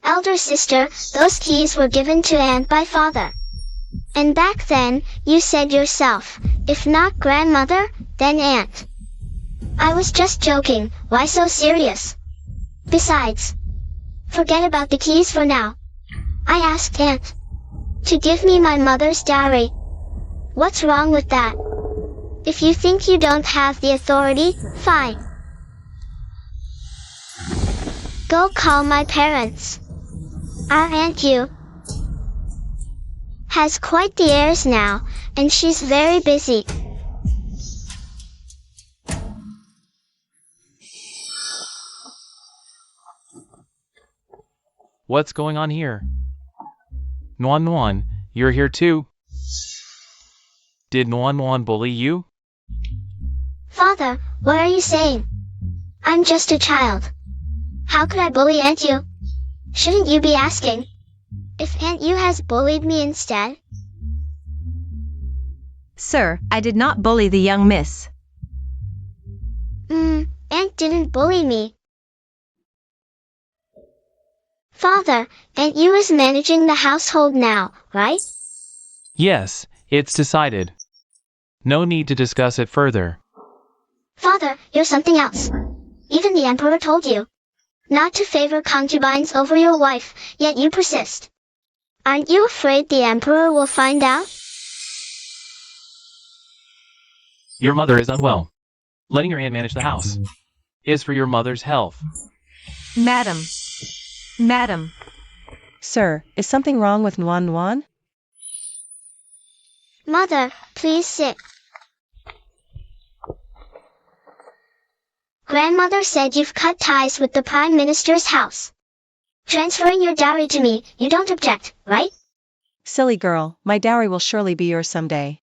Elder sister, those keys were given to Aunt by father. And back then, you said yourself, if not grandmother, then Aunt. I was just joking, why so serious? Besides, forget about the keys for now. I asked Aunt to give me my mother's dowry. What's wrong with that? If you think you don't have the authority, fine. Go call my parents. Our Aunt Yu has quite the airs now, and she's very busy. What's going on here? Nuan, you're here too? Did Nuan bully you? Father, what are you saying? I'm just a child. How could I bully Aunt Yu? Shouldn't you be asking if Aunt Yu has bullied me instead? Sir, I did not bully the young miss. Aunt didn't bully me. Father, Aunt Yu is managing the household now, right? Yes, it's decided. No need to discuss it further. Father, you're something else. Even the Emperor told you. not to favor concubines over your wife, yet you persist. Aren't you afraid the emperor will find out? Your mother is unwell. Letting your aunt manage the house is for your mother's health. Madam. Madam. Sir, is something wrong with Nuan Nuan? Mother, please sit. Grandmother said you've cut ties with the Prime Minister's house. Transferring your dowry to me, you don't object, right? Silly girl, my dowry will surely be yours someday.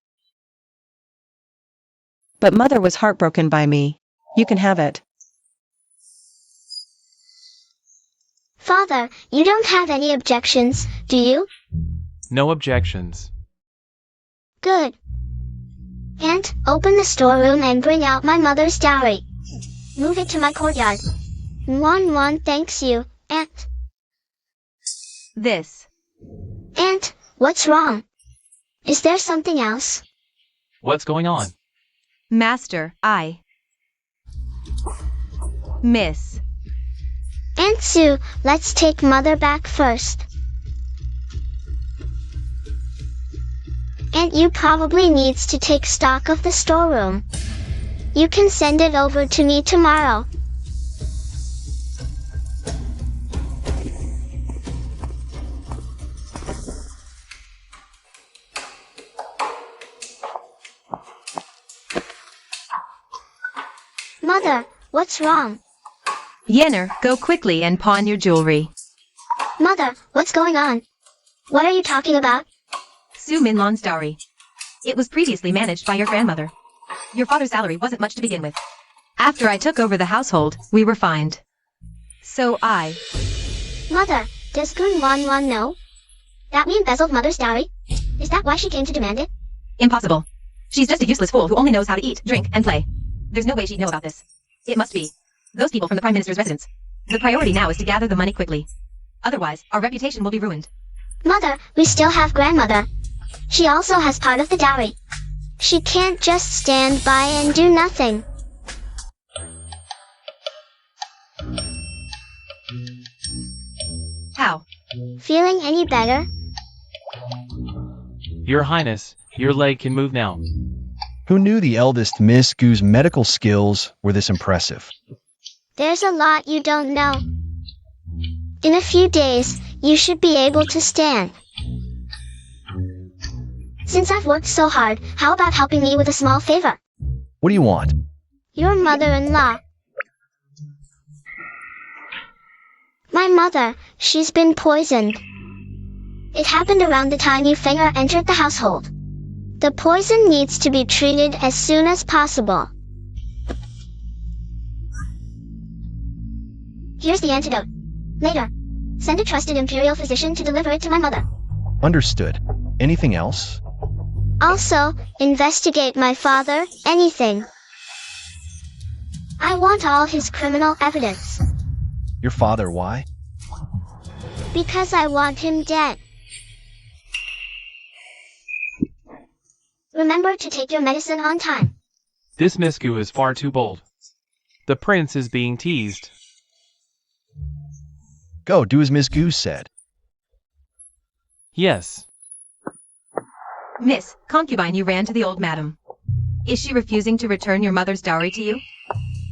But mother was heartbroken by me. You can have it. Father, you don't have any objections, do you? No objections. Good. Aunt, open the storeroom and bring out my mother's dowry. Move it to my courtyard. Nuan Nuan thanks you, Aunt. This. Aunt, what's wrong? Is there something else? What's going on? Master, Miss. Aunt Sue, let's take mother back first. Aunt, you probably needs to take stock of the storeroom. You can send it over to me tomorrow. Mother, what's wrong? Yenner, go quickly and pawn your jewelry. Mother, what's going on? What are you talking about? Su Minlan's dowry. It was previously managed by your grandmother. Your father's salary wasn't much to begin with. After I took over the household, we were fined. So Mother, does Gun Wan Wan know? That we embezzled mother's dowry? Is that why she came to demand it? Impossible. She's just a useless fool who only knows how to eat, drink, and play. There's no way she'd know about this. It must be those people from the Prime Minister's residence. The priority now is to gather the money quickly. Otherwise, our reputation will be ruined. Mother, we still have grandmother. She also has part of the dowry. She can't just stand by and do nothing. How? Feeling any better? Your Highness, your leg can move now. Who knew the eldest Miss Gu's medical skills were this impressive? There's a lot you don't know. In a few days, you should be able to stand. Since I've worked so hard, how about helping me with a small favor? What do you want? Your mother-in-law. My mother, she's been poisoned. It happened around the time you Fenger entered the household. The poison needs to be treated as soon as possible. Here's the antidote. Later, send a trusted imperial physician to deliver it to my mother. Understood. Anything else? Also, investigate my father, anything. I want all his criminal evidence. Your father, why? Because I want him dead. Remember to take your medicine on time. This Miss Gu is far too bold. The prince is being teased. Go, do as Miss Gu said. Yes. Miss, concubine, you ran to the old madam. Is she refusing to return your mother's dowry to you?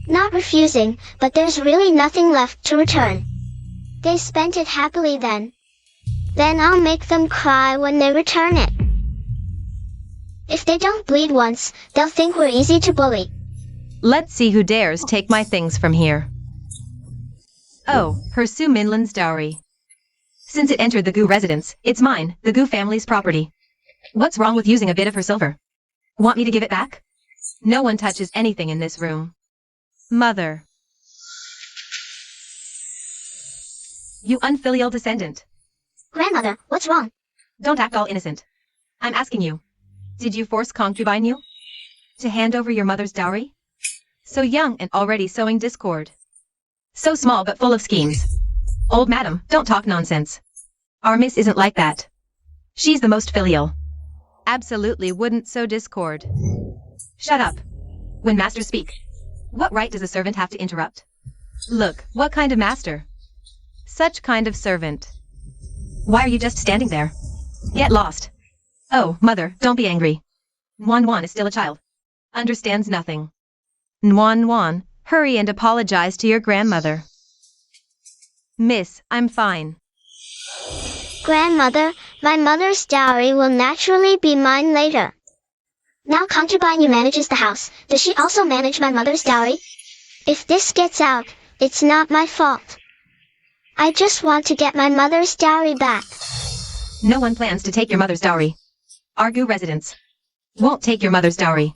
Not refusing, but there's really nothing left to return. They spent it happily then. Then I'll make them cry when they return it. If they don't bleed once, they'll think we're easy to bully. Let's see who dares take my things from here. Oh, her Su Minlan's dowry. Since it entered the Gu residence, it's mine, the Gu family's property. What's wrong with using a bit of her silver? Want me to give it back? No one touches anything in this room. Mother. You unfilial descendant. Grandmother, what's wrong? Don't act all innocent. I'm asking you. Did you force concubine you? To hand over your mother's dowry? So young and already sowing discord. So small but full of schemes. Old madam, don't talk nonsense. Our miss isn't like that. She's the most filial. Absolutely wouldn't sow discord. Shut up. When masters speak, what right does a servant have to interrupt? Look, what kind of master? Such kind of servant. Why are you just standing there? Get lost. Oh, mother, don't be angry. Nuan Nuan is still a child. Understands nothing. Nuan Nuan, hurry and apologize to your grandmother. Miss, I'm fine. Grandmother, my mother's dowry will naturally be mine later. Now concubine Yu manages the house. Does she also manage my mother's dowry? If this gets out, it's not my fault. I just want to get my mother's dowry back. No one plans to take your mother's dowry. Argu residents won't take your mother's dowry.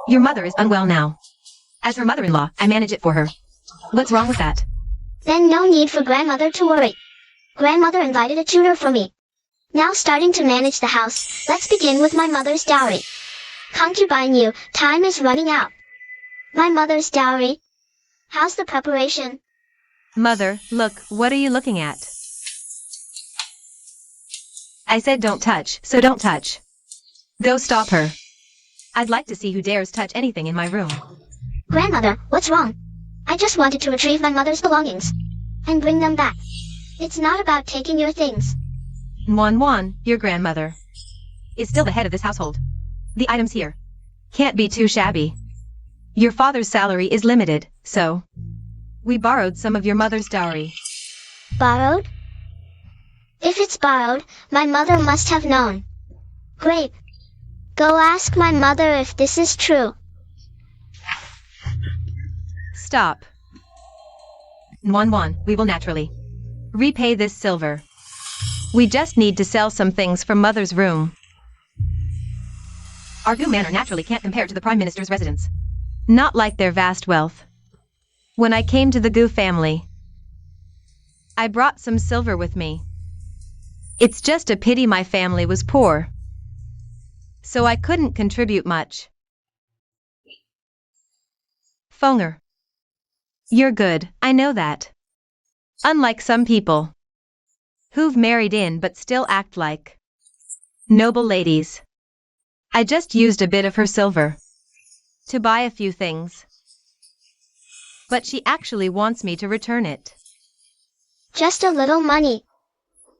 Your mother is unwell now. As her mother-in-law, I manage it for her. What's wrong with that? Then no need for grandmother to worry. Grandmother invited a tutor for me. Now starting to manage the house, let's begin with my mother's dowry. Concubine Yu, time is running out. My mother's dowry. How's the preparation? Mother, look, what are you looking at? I said don't touch, so don't touch. Go stop her. I'd like to see who dares touch anything in my room. Grandmother, what's wrong? I just wanted to retrieve my mother's belongings. And bring them back. It's not about taking your things. Nuan Nuan, your grandmother, is still the head of this household. The items here can't be too shabby. Your father's salary is limited, so we borrowed some of your mother's dowry. Borrowed? If it's borrowed, my mother must have known. Great. Go ask my mother if this is true. Stop. Nuan Nuan, we will naturally repay this silver. We just need to sell some things from mother's room. Our Gu Manor naturally can't compare to the Prime Minister's residence. Not like their vast wealth. When I came to the Gu family, I brought some silver with me. It's just a pity my family was poor, so I couldn't contribute much. Fonger. You're good, I know that. Unlike some people who've married in but still act like noble ladies. I just used a bit of her silver to buy a few things. But she actually wants me to return it. Just a little money.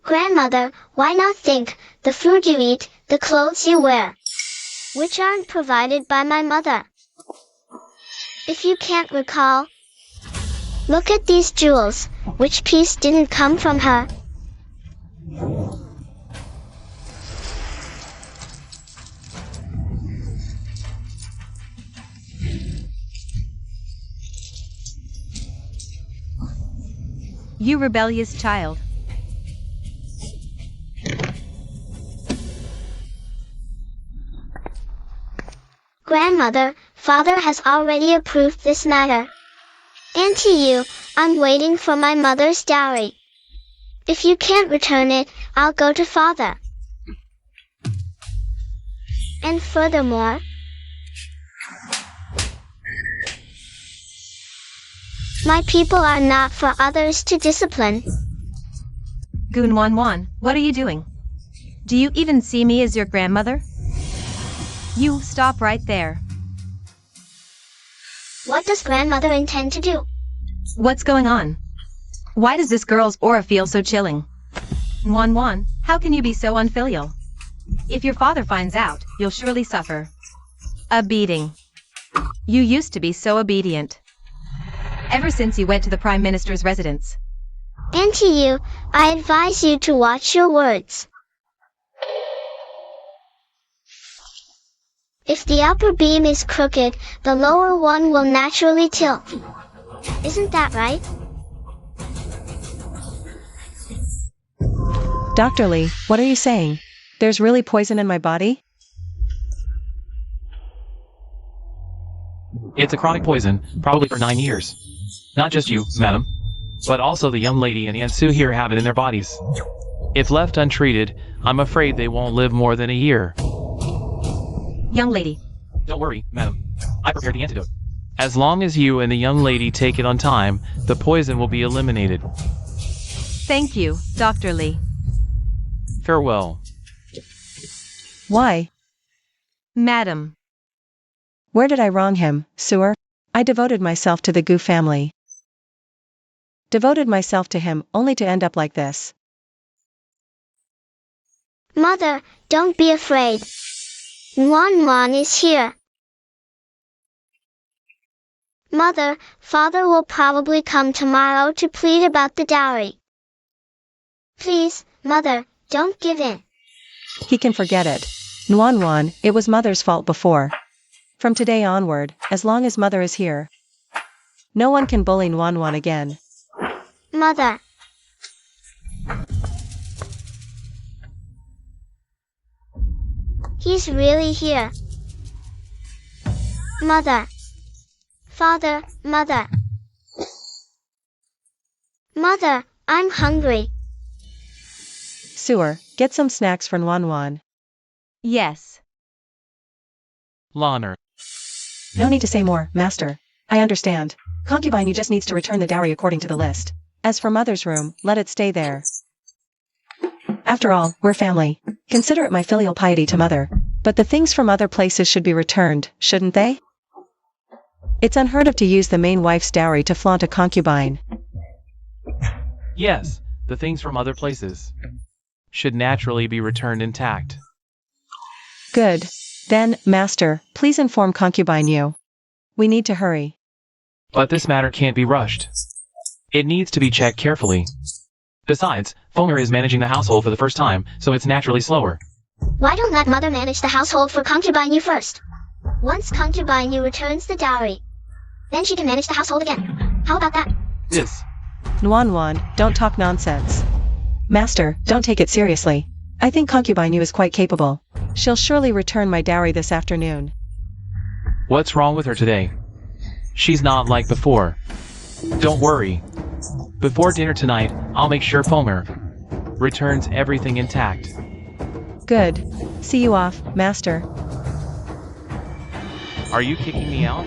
Grandmother, why not think, the food you eat, the clothes you wear, which aren't provided by my mother? If you can't recall, look at these jewels, which piece didn't come from her? You rebellious child. Grandmother, father has already approved this matter. Auntie Yu, I'm waiting for my mother's dowry. If you can't return it, I'll go to father. And furthermore, my people are not for others to discipline. Gu Nuan Nuan, what are you doing? Do you even see me as your grandmother? You stop right there. What does grandmother intend to do? What's going on? Why does this girl's aura feel so chilling? Nuan Nuan, how can you be so unfilial? If your father finds out, you'll surely suffer a beating. You used to be so obedient. Ever since you went to the Prime Minister's residence. Auntie Yu, I advise you to watch your words. If the upper beam is crooked, the lower one will naturally tilt. Isn't that right? Dr. Lee, what are you saying? There's really poison in my body? It's a chronic poison, probably for 9 years. Not just you, madam, but also the young lady and Aunt Sue here have it in their bodies. If left untreated, I'm afraid they won't live more than a year. Young lady. Don't worry, madam. I prepared the antidote. As long as you and the young lady take it on time, the poison will be eliminated. Thank you, Dr. Lee. Farewell. Why? Madam. Where did I wrong him, Sewer? I devoted myself to the Gu family. Devoted myself to him only to end up like this. Mother, don't be afraid. Wan is here. Mother, father will probably come tomorrow to plead about the dowry. Please, mother, don't give in. He can forget it. Wan, it was mother's fault before. From today onward, as long as mother is here, no one can bully Wan again. Mother. He's really here. Mother. Father, mother. Mother, I'm hungry. Sewer, get some snacks for Wan. Yes. Loner. No need to say more, master. I understand. Concubine, you just needs to return the dowry according to the list. As for mother's room, let it stay there. After all, we're family. Consider it my filial piety to mother. But the things from other places should be returned, shouldn't they? It's unheard of to use the main wife's dowry to flaunt a concubine. Yes, the things from other places should naturally be returned intact. Good. Then, master, please inform concubine you. We need to hurry. But this matter can't be rushed. It needs to be checked carefully. Besides, Fonger is managing the household for the first time, so it's naturally slower. Why don't let mother manage the household for concubine you first? Once concubine you returns the dowry, then she can manage the household again. How about that? Yes. Wan, don't talk nonsense. Master, don't take it seriously. I think concubine you is quite capable. She'll surely return my dowry this afternoon. What's wrong with her today? She's not like before. Don't worry. Before dinner tonight, I'll make sure Fonger returns everything intact. Good. See you off, master. Are you kicking me out?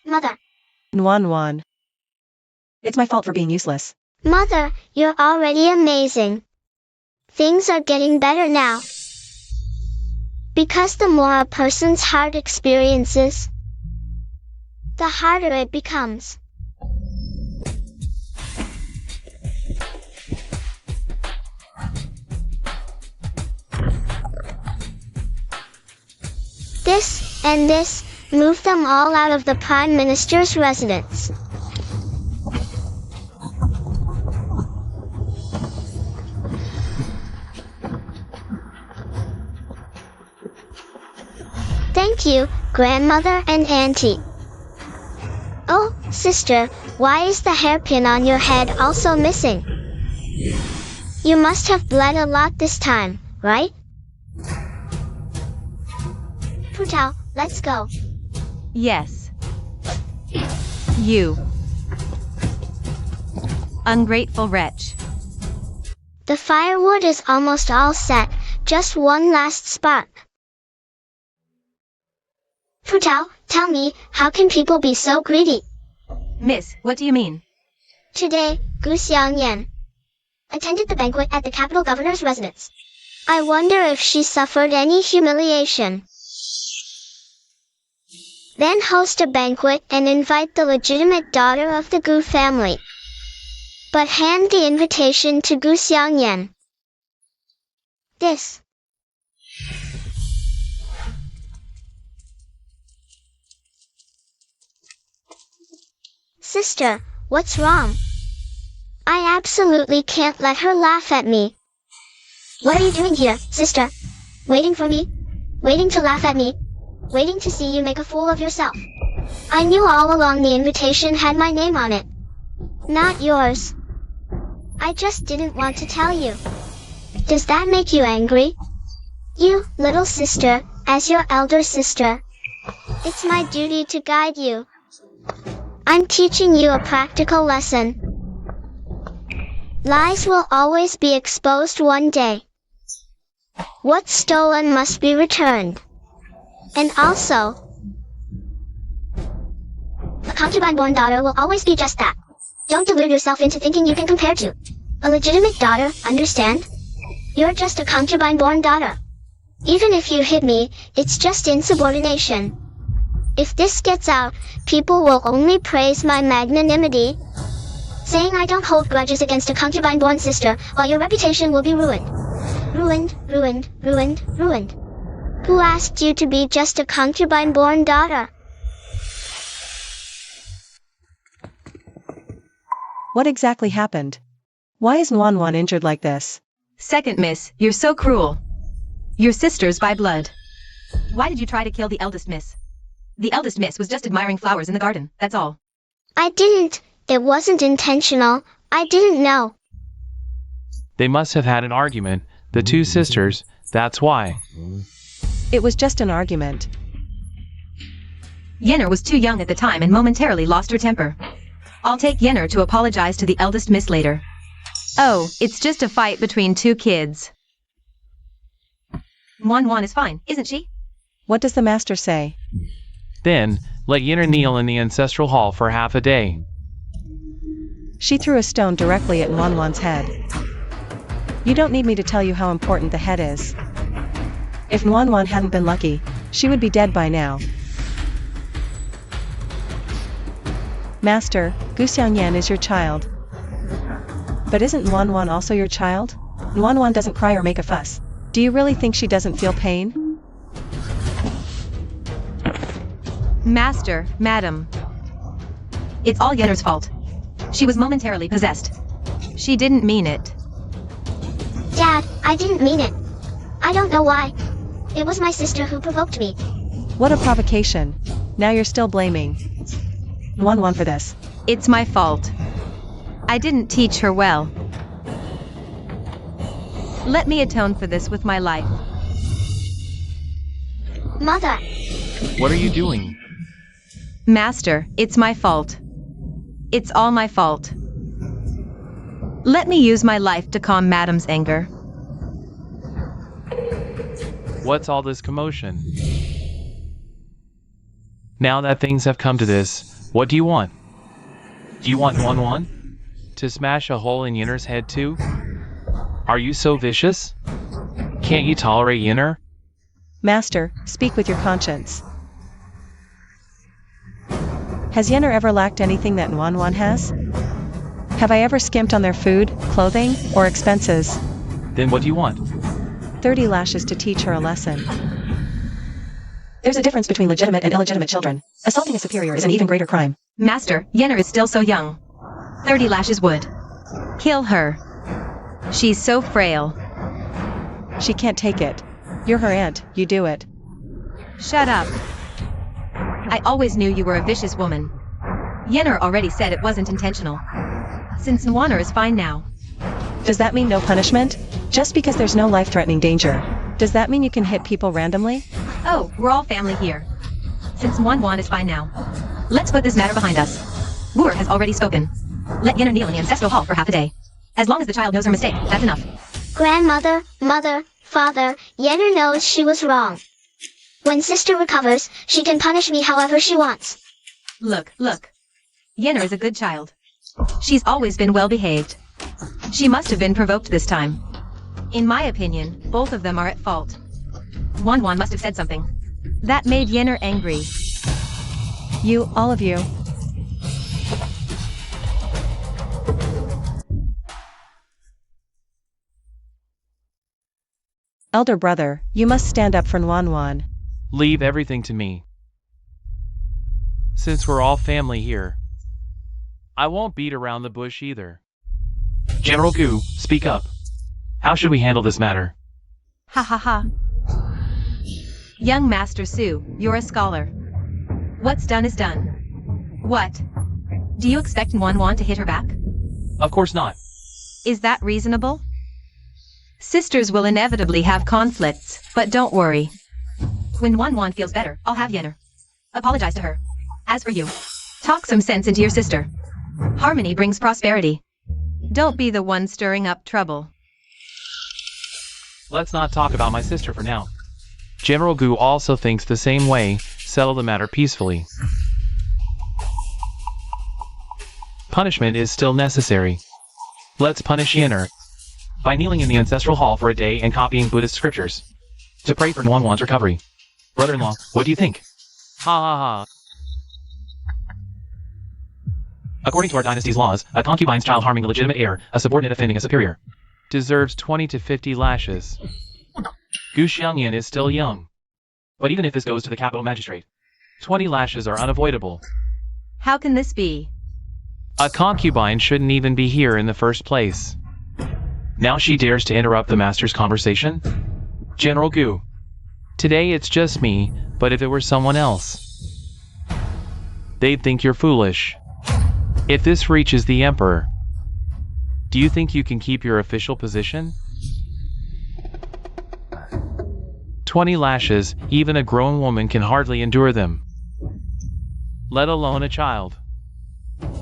Mother. Wan. It's my fault for being useless. Mother, you're already amazing. Things are getting better now. Because the more a person's heart experiences, the harder it becomes. This and this moved them all out of the Prime Minister's residence. Thank you, grandmother and auntie. Oh, sister, why is the hairpin on your head also missing? You must have bled a lot this time, right? Putao, let's go. Yes. You. Ungrateful wretch. The firewood is almost all set, just one last spot. Putao, tell me, how can people be so greedy? Miss, what do you mean? Today, Gu Xiangyan attended the banquet at the capital governor's residence. I wonder if she suffered any humiliation. Then host a banquet and invite the legitimate daughter of the Gu family. But hand the invitation to Gu Xiangyan. This. Sister, what's wrong? I absolutely can't let her laugh at me. What are you doing here, sister? Waiting for me? Waiting to laugh at me? Waiting to see you make a fool of yourself? I knew all along the invitation had my name on it. Not yours. I just didn't want to tell you. Does that make you angry? You, little sister, as your elder sister. It's my duty to guide you. I'm teaching you a practical lesson. Lies will always be exposed one day. What's stolen must be returned. And also, a concubine-born daughter will always be just that. Don't delude yourself into thinking you can compare to a legitimate daughter, understand? You're just a concubine-born daughter. Even if you hit me, it's just insubordination. If this gets out, people will only praise my magnanimity, saying I don't hold grudges against a concubine-born sister, while your reputation will be ruined. Ruined, ruined, ruined, ruined. Who asked you to be just a concubine-born daughter? What exactly happened? Why is Nwan injured like this? Second miss, you're so cruel. Your sister's by blood. Why did you try to kill the eldest miss? The eldest miss was just admiring flowers in the garden, that's all. I didn't. It wasn't intentional. I didn't know. They must have had an argument, the two sisters, that's why. It was just an argument. Yenner was too young at the time and momentarily lost her temper. I'll take Yenner to apologize to the eldest miss later. Oh, it's just a fight between two kids. Nwan is fine, isn't she? What does the master say? Then, let Yenner kneel in the ancestral hall for half a day. She threw a stone directly at Nwan's head. You don't need me to tell you how important the head is. If Nwan hadn't been lucky, she would be dead by now. Master, Gu Xiangyan is your child. But isn't Nwan also your child? Nwan doesn't cry or make a fuss. Do you really think she doesn't feel pain? Master, madam. It's all Yenner's fault. She was momentarily possessed. She didn't mean it. Dad, I didn't mean it. I don't know why. It was my sister who provoked me. What a provocation. Now you're still blaming Nwan for this. It's my fault. I didn't teach her well. Let me atone for this with my life. Mother. What are you doing? Master, it's my fault. It's all my fault. Let me use my life to calm Madam's anger. What's all this commotion? Now that things have come to this, what do you want? Do you want Nwan to smash a hole in Yenner's head too? Are you so vicious? Can't you tolerate Yenner? Master, speak with your conscience. Has Yenner ever lacked anything that Nwan has? Have I ever skimped on their food, clothing, or expenses? Then what do you want? 30 lashes to teach her a lesson. There's a difference between legitimate and illegitimate children. Assaulting a superior is an even greater crime. Master, Yenner is still so young. 30 lashes would kill her. She's so frail. She can't take it. You're her aunt, you do it. Shut up. I always knew you were a vicious woman. Yenner already said it wasn't intentional. Since Nwan is fine now. Does that mean no punishment? Just because there's no life-threatening danger. Does that mean you can hit people randomly? Oh, we're all family here. Since Nwan is fine now. Let's put this matter behind us. Wu has already spoken. Let Yenner kneel in the ancestral hall for half a day. As long as the child knows her mistake, that's enough. Grandmother, mother, father, Yenner knows she was wrong. When sister recovers, she can punish me however she wants. Look. Yenner is a good child. She's always been well behaved. She must have been provoked this time. In my opinion, both of them are at fault. Nwan must have said something. That made Yenner angry. You, all of you. Elder brother, you must stand up for Nwan. Leave everything to me. Since we're all family here, I won't beat around the bush either. General Gu, speak up. How should we handle this matter? Ha ha ha. Young Master Su, you're a scholar. What's done is done. What? Do you expect Nwan to hit her back? Of course not. Is that reasonable? Sisters will inevitably have conflicts, but don't worry. When Nwan feels better, I'll have Yenner apologize to her. As for you, talk some sense into your sister. Harmony brings prosperity. Don't be the one stirring up trouble. Let's not talk about my sister for now. General Gu also thinks the same way. Settle the matter peacefully. Punishment is still necessary. Let's punish Yenner by kneeling in the ancestral hall for a day and copying Buddhist scriptures. to pray for Nuanwan's recovery. Brother-in-law, what do you think? Ha ha ha. According to our dynasty's laws, a concubine's child harming a legitimate heir, a subordinate offending a superior, deserves 20 to 50 lashes. Gu Xiangyan is still young. But even if this goes to the capital magistrate, 20 lashes are unavoidable. How can this be? A concubine shouldn't even be here in the first place. Now she dares to interrupt the master's conversation? General Gu. Today it's just me, but if it were someone else, they'd think you're foolish. If this reaches the emperor, do you think you can keep your official position? 20 lashes, even a grown woman can hardly endure them. Let alone a child.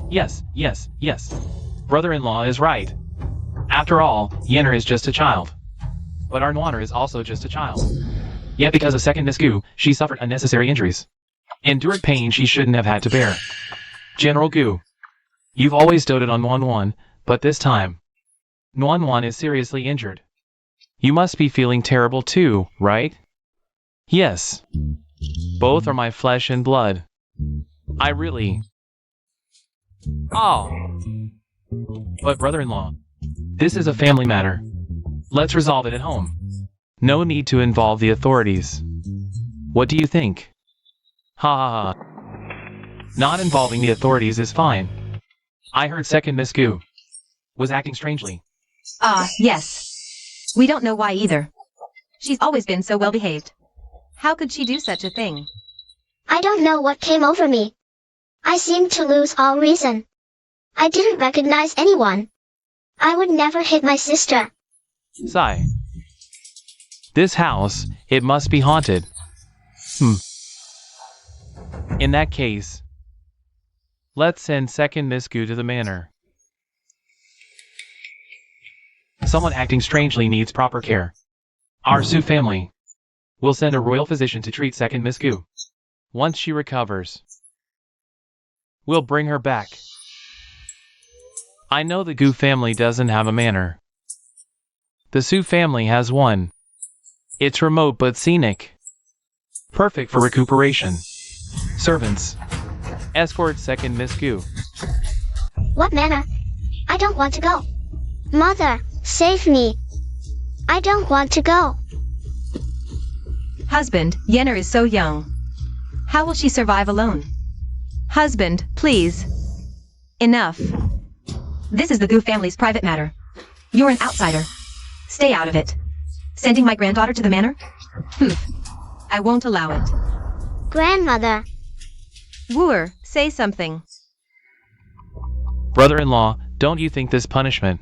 Yes, yes, yes. Brother-in-law is right. After all, Yenner is just a child. But our Nuaner is also just a child. Yet because of second Miss Gu, she suffered unnecessary injuries. Endured pain she shouldn't have had to bear. General Gu, you've always doted on Nuan, but this time, Nuan is seriously injured. You must be feeling terrible too, right? Yes. Both are my flesh and blood. I really... Oh. But brother-in-law, this is a family matter. Let's resolve it at home. No need to involve the authorities. What do you think? Ha ha ha. Not involving the authorities is fine. I heard second Miss Gu was acting strangely. Yes. We don't know why either. She's always been so well behaved. How could she do such a thing? I don't know what came over me. I seemed to lose all reason. I didn't recognize anyone. I would never hit my sister. Sigh. This house, it must be haunted. In that case, let's send second Miss Gu to the manor. Someone acting strangely needs proper care. Our Su family will send a royal physician to treat second Miss Gu. Once she recovers, we'll bring her back. I know the Gu family doesn't have a manor. The Su family has one. It's remote but scenic. Perfect for recuperation. Servants, escort second Miss Gu. What manner? I don't want to go. Mother, save me. I don't want to go. Husband, Yenner is so young. How will she survive alone? Husband, please. Enough. This is the Gu family's private matter. You're an outsider. Stay out of it. Sending my granddaughter to the manor? I won't allow it. Grandmother. Wooer, say something. Brother-in-law, don't you think this punishment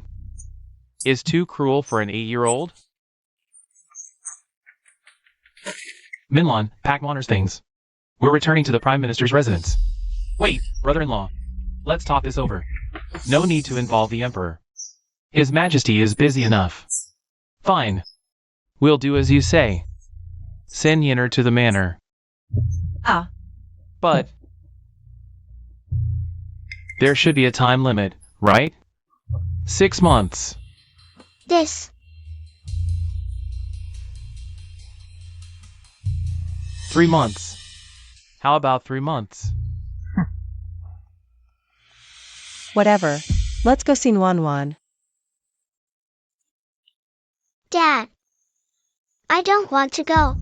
is too cruel for an 8-year-old? Minlan, pack Wanner's things. We're returning to the Prime Minister's residence. Wait, brother-in-law. Let's talk this over. No need to involve the Emperor. His Majesty is busy enough. Fine. We'll do as you say. Send Yenner to the manor. But there should be a time limit, right? 6 months. This. 3 months. How about 3 months? Whatever. Let's go see Nuan. Dad. I don't want to go.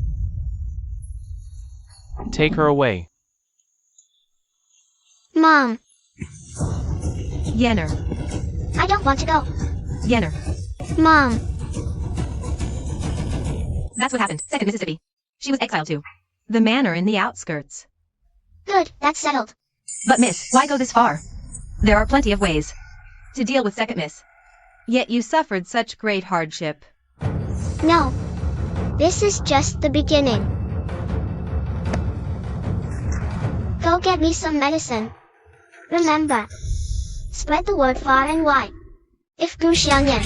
Take her away. Mom. Yenner. I don't want to go. Yenner. Mom. That's what happened. Second Mississippi. She was exiled to the manor in the outskirts. Good, that's settled. But miss, why go this far? There are plenty of ways to deal with second miss. Yet you suffered such great hardship. No. This is just the beginning. Go get me some medicine. Remember, spread the word far and wide. If Gu Xiangyan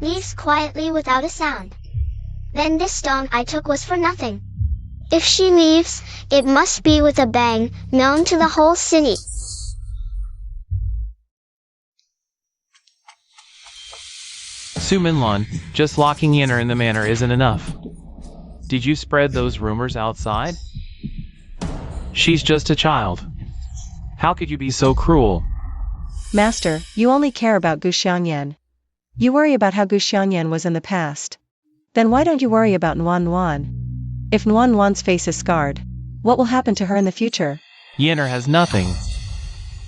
leaves quietly without a sound, then this stone I took was for nothing. If she leaves, it must be with a bang, known to the whole city. Su Minlan, just locking Yenner in the manor isn't enough. Did you spread those rumors outside? She's just a child. How could you be so cruel? Master, you only care about Gu Xiangyan. You worry about how Gu Xiangyan was in the past. Then why don't you worry about Nuan Nuan? If Nuan Nuan's face is scarred, what will happen to her in the future? Yinner has nothing.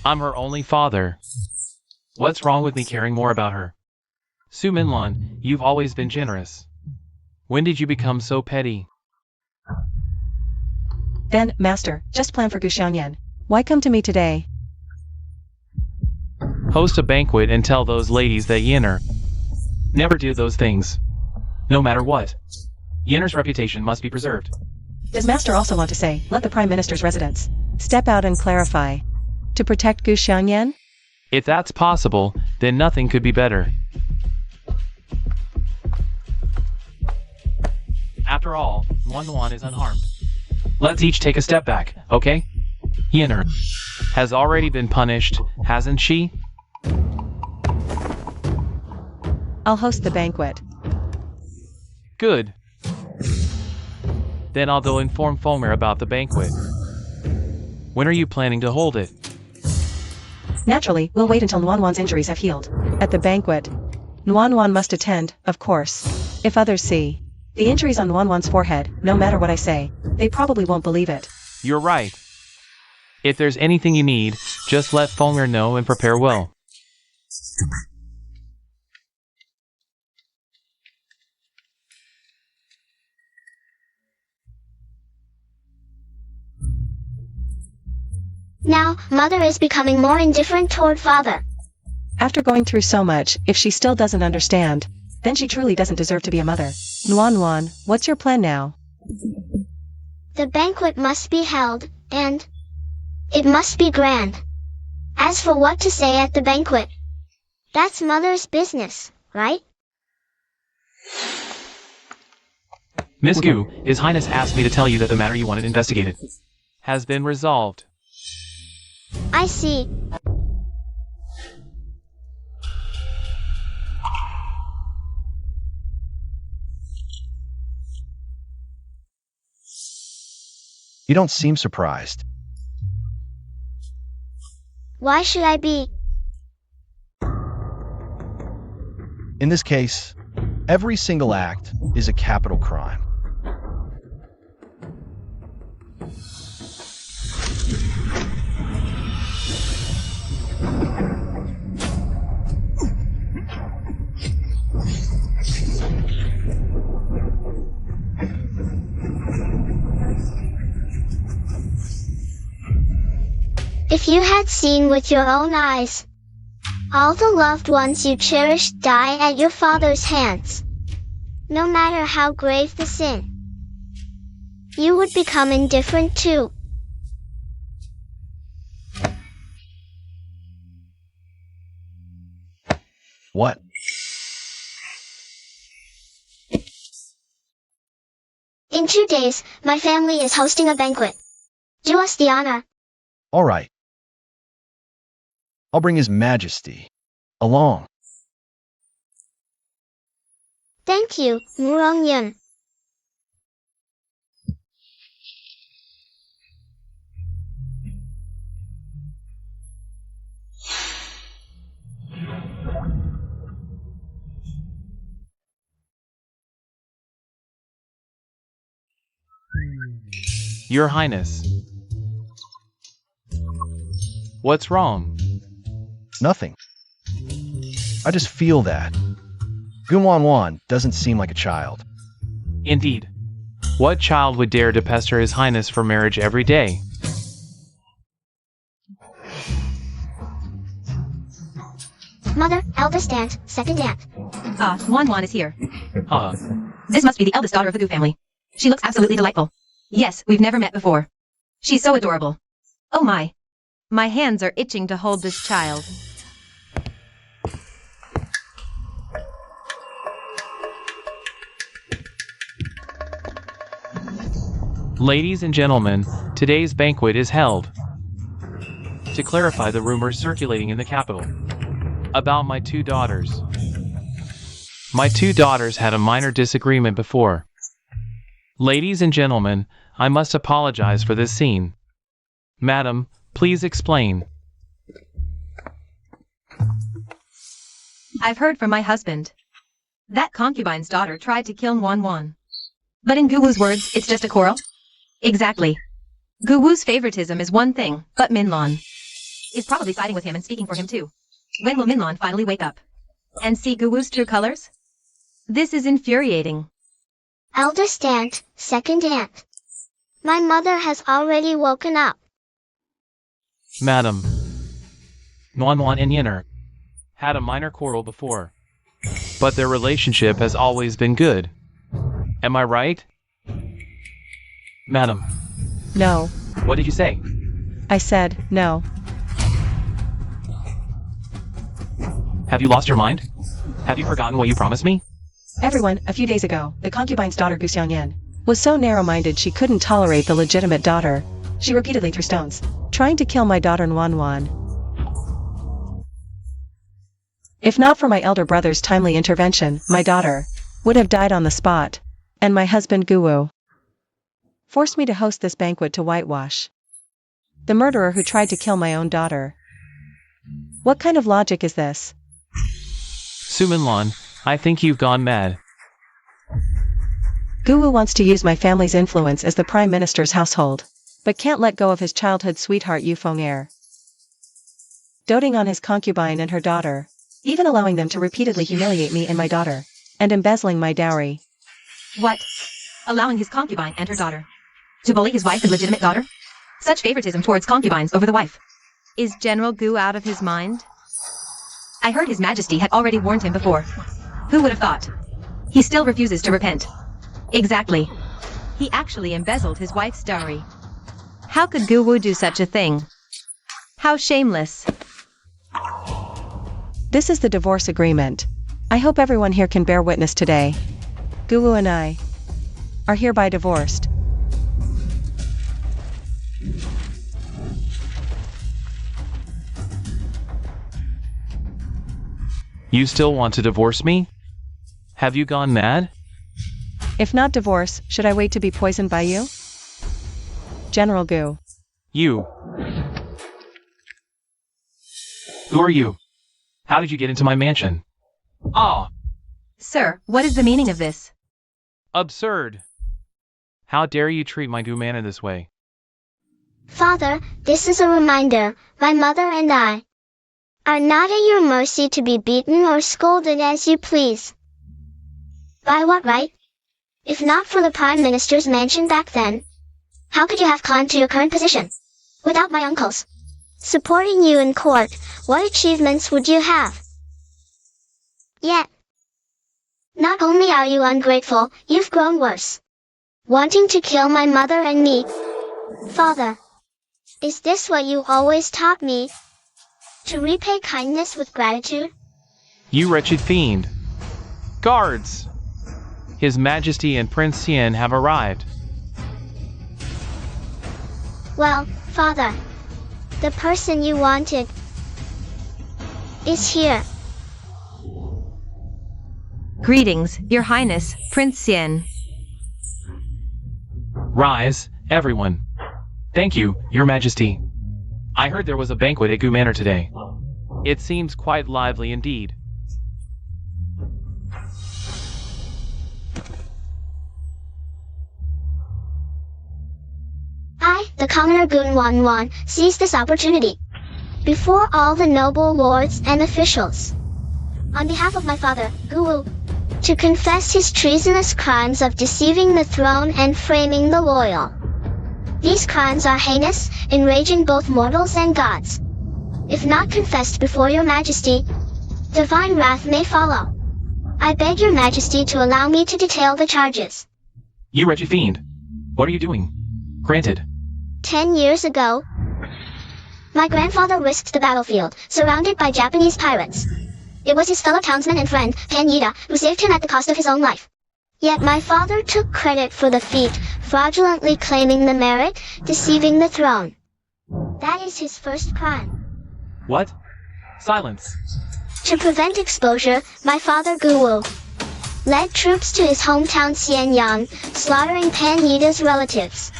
I'm her only father. What's wrong with me caring more about her? Su Minlan, you've always been generous. When did you become so petty? Then, Master, just plan for Gu Xiangyan. Why come to me today? Host a banquet and tell those ladies that Yinner never do those things. No matter what. Yinner's reputation must be preserved. Does Master also want to say, let the Prime Minister's residents step out and clarify? To protect Gu Xiangyan? If that's possible, then nothing could be better. After all, Nuan is unharmed. Let's each take a step back, okay? Yinner has already been punished, hasn't she? I'll host the banquet. Good. Then I'll go inform Fulmer about the banquet. When are you planning to hold it? Naturally, we'll wait until Nuan Nuan's injuries have healed. At the banquet, Nuan Nuan must attend, of course. If others see the injuries on Nuan Nuan's forehead, no matter what I say, they probably won't believe it. You're right. If there's anything you need, just let Fulmer know and prepare well. Now, mother is becoming more indifferent toward father. After going through so much, if she still doesn't understand, then she truly doesn't deserve to be a mother. Nuan Nuan, what's your plan now? The banquet must be held, and it must be grand. As for what to say at the banquet, that's mother's business, right? Miss Gu, His Highness asked me to tell you that the matter you wanted investigated has been resolved. I see. You don't seem surprised. Why should I be? In this case, every single act is a capital crime. If you had seen with your own eyes all the loved ones you cherished die at your father's hands, no matter how grave the sin, you would become indifferent too. What? In 2 days, my family is hosting a banquet. Do us the honor. All right. I'll bring His Majesty along. Thank you, Murongyun. Your Highness. What's wrong? Nothing. I just feel that. Gunwan Wan doesn't seem like a child. Indeed. What child would dare to pester His Highness for marriage every day? Mother, eldest aunt, second aunt. Nuan Nuan is here. This This must be the eldest daughter of the Gu family. She looks absolutely delightful. Yes, we've never met before. She's so adorable. Oh my. My hands are itching to hold this child. Ladies and gentlemen, today's banquet is held to clarify the rumors circulating in the capital about my 2 daughters. My 2 daughters had a minor disagreement before, Ladies and gentlemen, I must apologize for this scene. Madam, please explain. I've heard from my husband. That concubine's daughter tried to kill Wan Wan. But in Guwu's words, it's just a quarrel? Exactly. Guwu's favoritism is one thing, but Minlon is probably siding with him and speaking for him too. When will Minlon finally wake up and see Guwu's true colors? This is infuriating. Eldest aunt, second aunt. My mother has already woken up. Madam, Wan Wan and Yinner had a minor quarrel before, but their relationship has always been good. Am I right? Madam, No. what did you say? I said, no. Have you lost your mind? Have you forgotten what you promised me? Everyone, a few days ago, the concubine's daughter Gu Xiangyan was so narrow-minded she couldn't tolerate the legitimate daughter. She repeatedly threw stones, trying to kill my daughter Wan Wan. If not for my elder brother's timely intervention, my daughter would have died on the spot, and my husband Guwu forced me to host this banquet to whitewash the murderer who tried to kill my own daughter. What kind of logic is this? Su Minlon, I think you've gone mad. Guwu wants to use my family's influence as the Prime Minister's household, but can't let go of his childhood sweetheart Yu Feng'er. Doting on his concubine and her daughter, even allowing them to repeatedly humiliate me and my daughter, and embezzling my dowry. What? Allowing his concubine and her daughter to bully his wife and legitimate daughter? Such favoritism towards concubines over the wife. Is General Gu out of his mind? I heard His Majesty had already warned him before. Who would have thought? He still refuses to repent. Exactly. He actually embezzled his wife's dowry. How could Guwu do such a thing? How shameless. This is the divorce agreement. I hope everyone here can bear witness today. Guwu and I are hereby divorced. You still want to divorce me? Have you gone mad? If not divorce, should I wait to be poisoned by you? General Gu. You. Who are you? How did you get into my mansion? Ah! Sir, what is the meaning of this? Absurd! How dare you treat my Gumana this way? Father, this is a reminder, my mother and I are not at your mercy to be beaten or scolded as you please. By what right? If not for the Prime Minister's mansion back then, how could you have climbed to your current position? Without my uncles supporting you in court, what achievements would you have? Yet, not only are you ungrateful, you've grown worse, wanting to kill my mother and me. Father, is this what you always taught me? To repay kindness with gratitude? You wretched fiend! Guards! His Majesty and Prince Xian have arrived. Well, Father, the person you wanted is here. Greetings, Your Highness, Prince Xian. Rise, everyone. Thank you, Your Majesty. I heard there was a banquet at Gu Manor today. It seems quite lively indeed. I, the commoner Gun Wan Wan, seized this opportunity before all the noble lords and officials, on behalf of my father, Guwu, to confess his treasonous crimes of deceiving the throne and framing the loyal. These crimes are heinous, enraging both mortals and gods. If not confessed before your majesty, divine wrath may follow. I beg your majesty to allow me to detail the charges. You wretched fiend! What are you doing? Granted. 10 years ago, my grandfather risked the battlefield, surrounded by Japanese pirates. It was his fellow townsman and friend, Pan Yida, who saved him at the cost of his own life. Yet my father took credit for the feat, fraudulently claiming the merit, deceiving the throne. That is his first crime. What? Silence. To prevent exposure, my father Guwu led troops to his hometown Xianyang, slaughtering Pan Yida's relatives.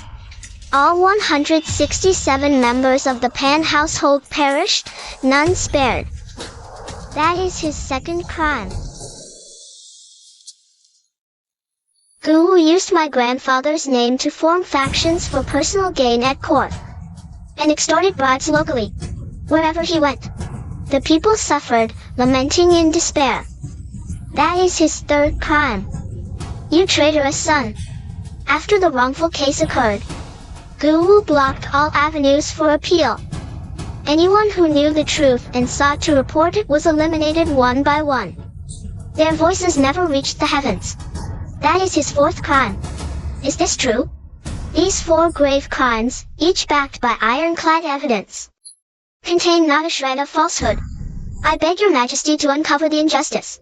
All 167 members of the Pan household perished, none spared. That is his second crime. Gu Wu used my grandfather's name to form factions for personal gain at court, and extorted bribes locally. Wherever he went, the people suffered, lamenting in despair. That is his third crime. You traitorous son. After the wrongful case occurred, Gu Wu blocked all avenues for appeal. Anyone who knew the truth and sought to report it was eliminated one by one. Their voices never reached the heavens. That is his fourth crime. Is this true? These 4 grave crimes, each backed by ironclad evidence, contain not a shred of falsehood. I beg your majesty to uncover the injustice,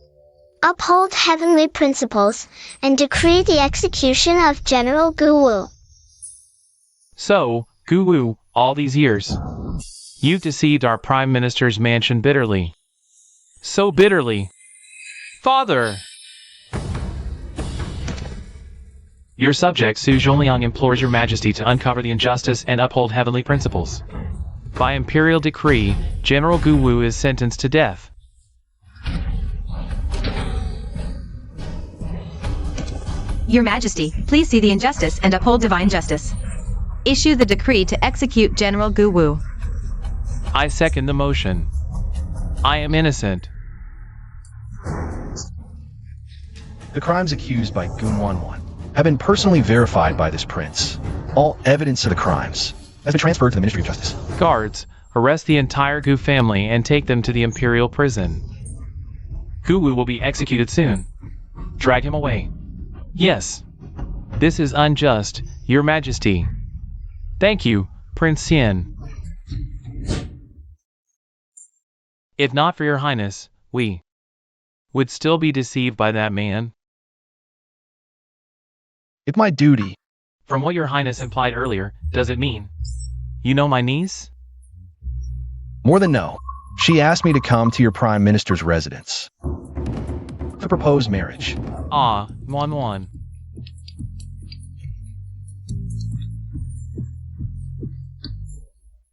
uphold heavenly principles, and decree the execution of General Gu Wu. So, Gu Wu, all these years, you've deceived our Prime Minister's mansion bitterly. So bitterly. Father! Your subject Su Zhongliang implores your majesty to uncover the injustice and uphold heavenly principles. By imperial decree, General Gu Wu is sentenced to death. Your Majesty, please see the injustice and uphold divine justice. Issue the decree to execute General Gu Wu. I second the motion. I am innocent. The crimes accused by Gunwanwan have been personally verified by this prince. All evidence of the crimes has been transferred to the Ministry of Justice. Guards, arrest the entire Gu family and take them to the imperial prison. Gu Wu will be executed soon. Drag him away. Yes. This is unjust, Your Majesty. Thank you, Prince Xian. If not for your highness, we would still be deceived by that man. If my duty... From what your highness implied earlier, does it mean you know my niece? More than no. She asked me to come to your prime minister's residence to propose marriage. Ah, Wan.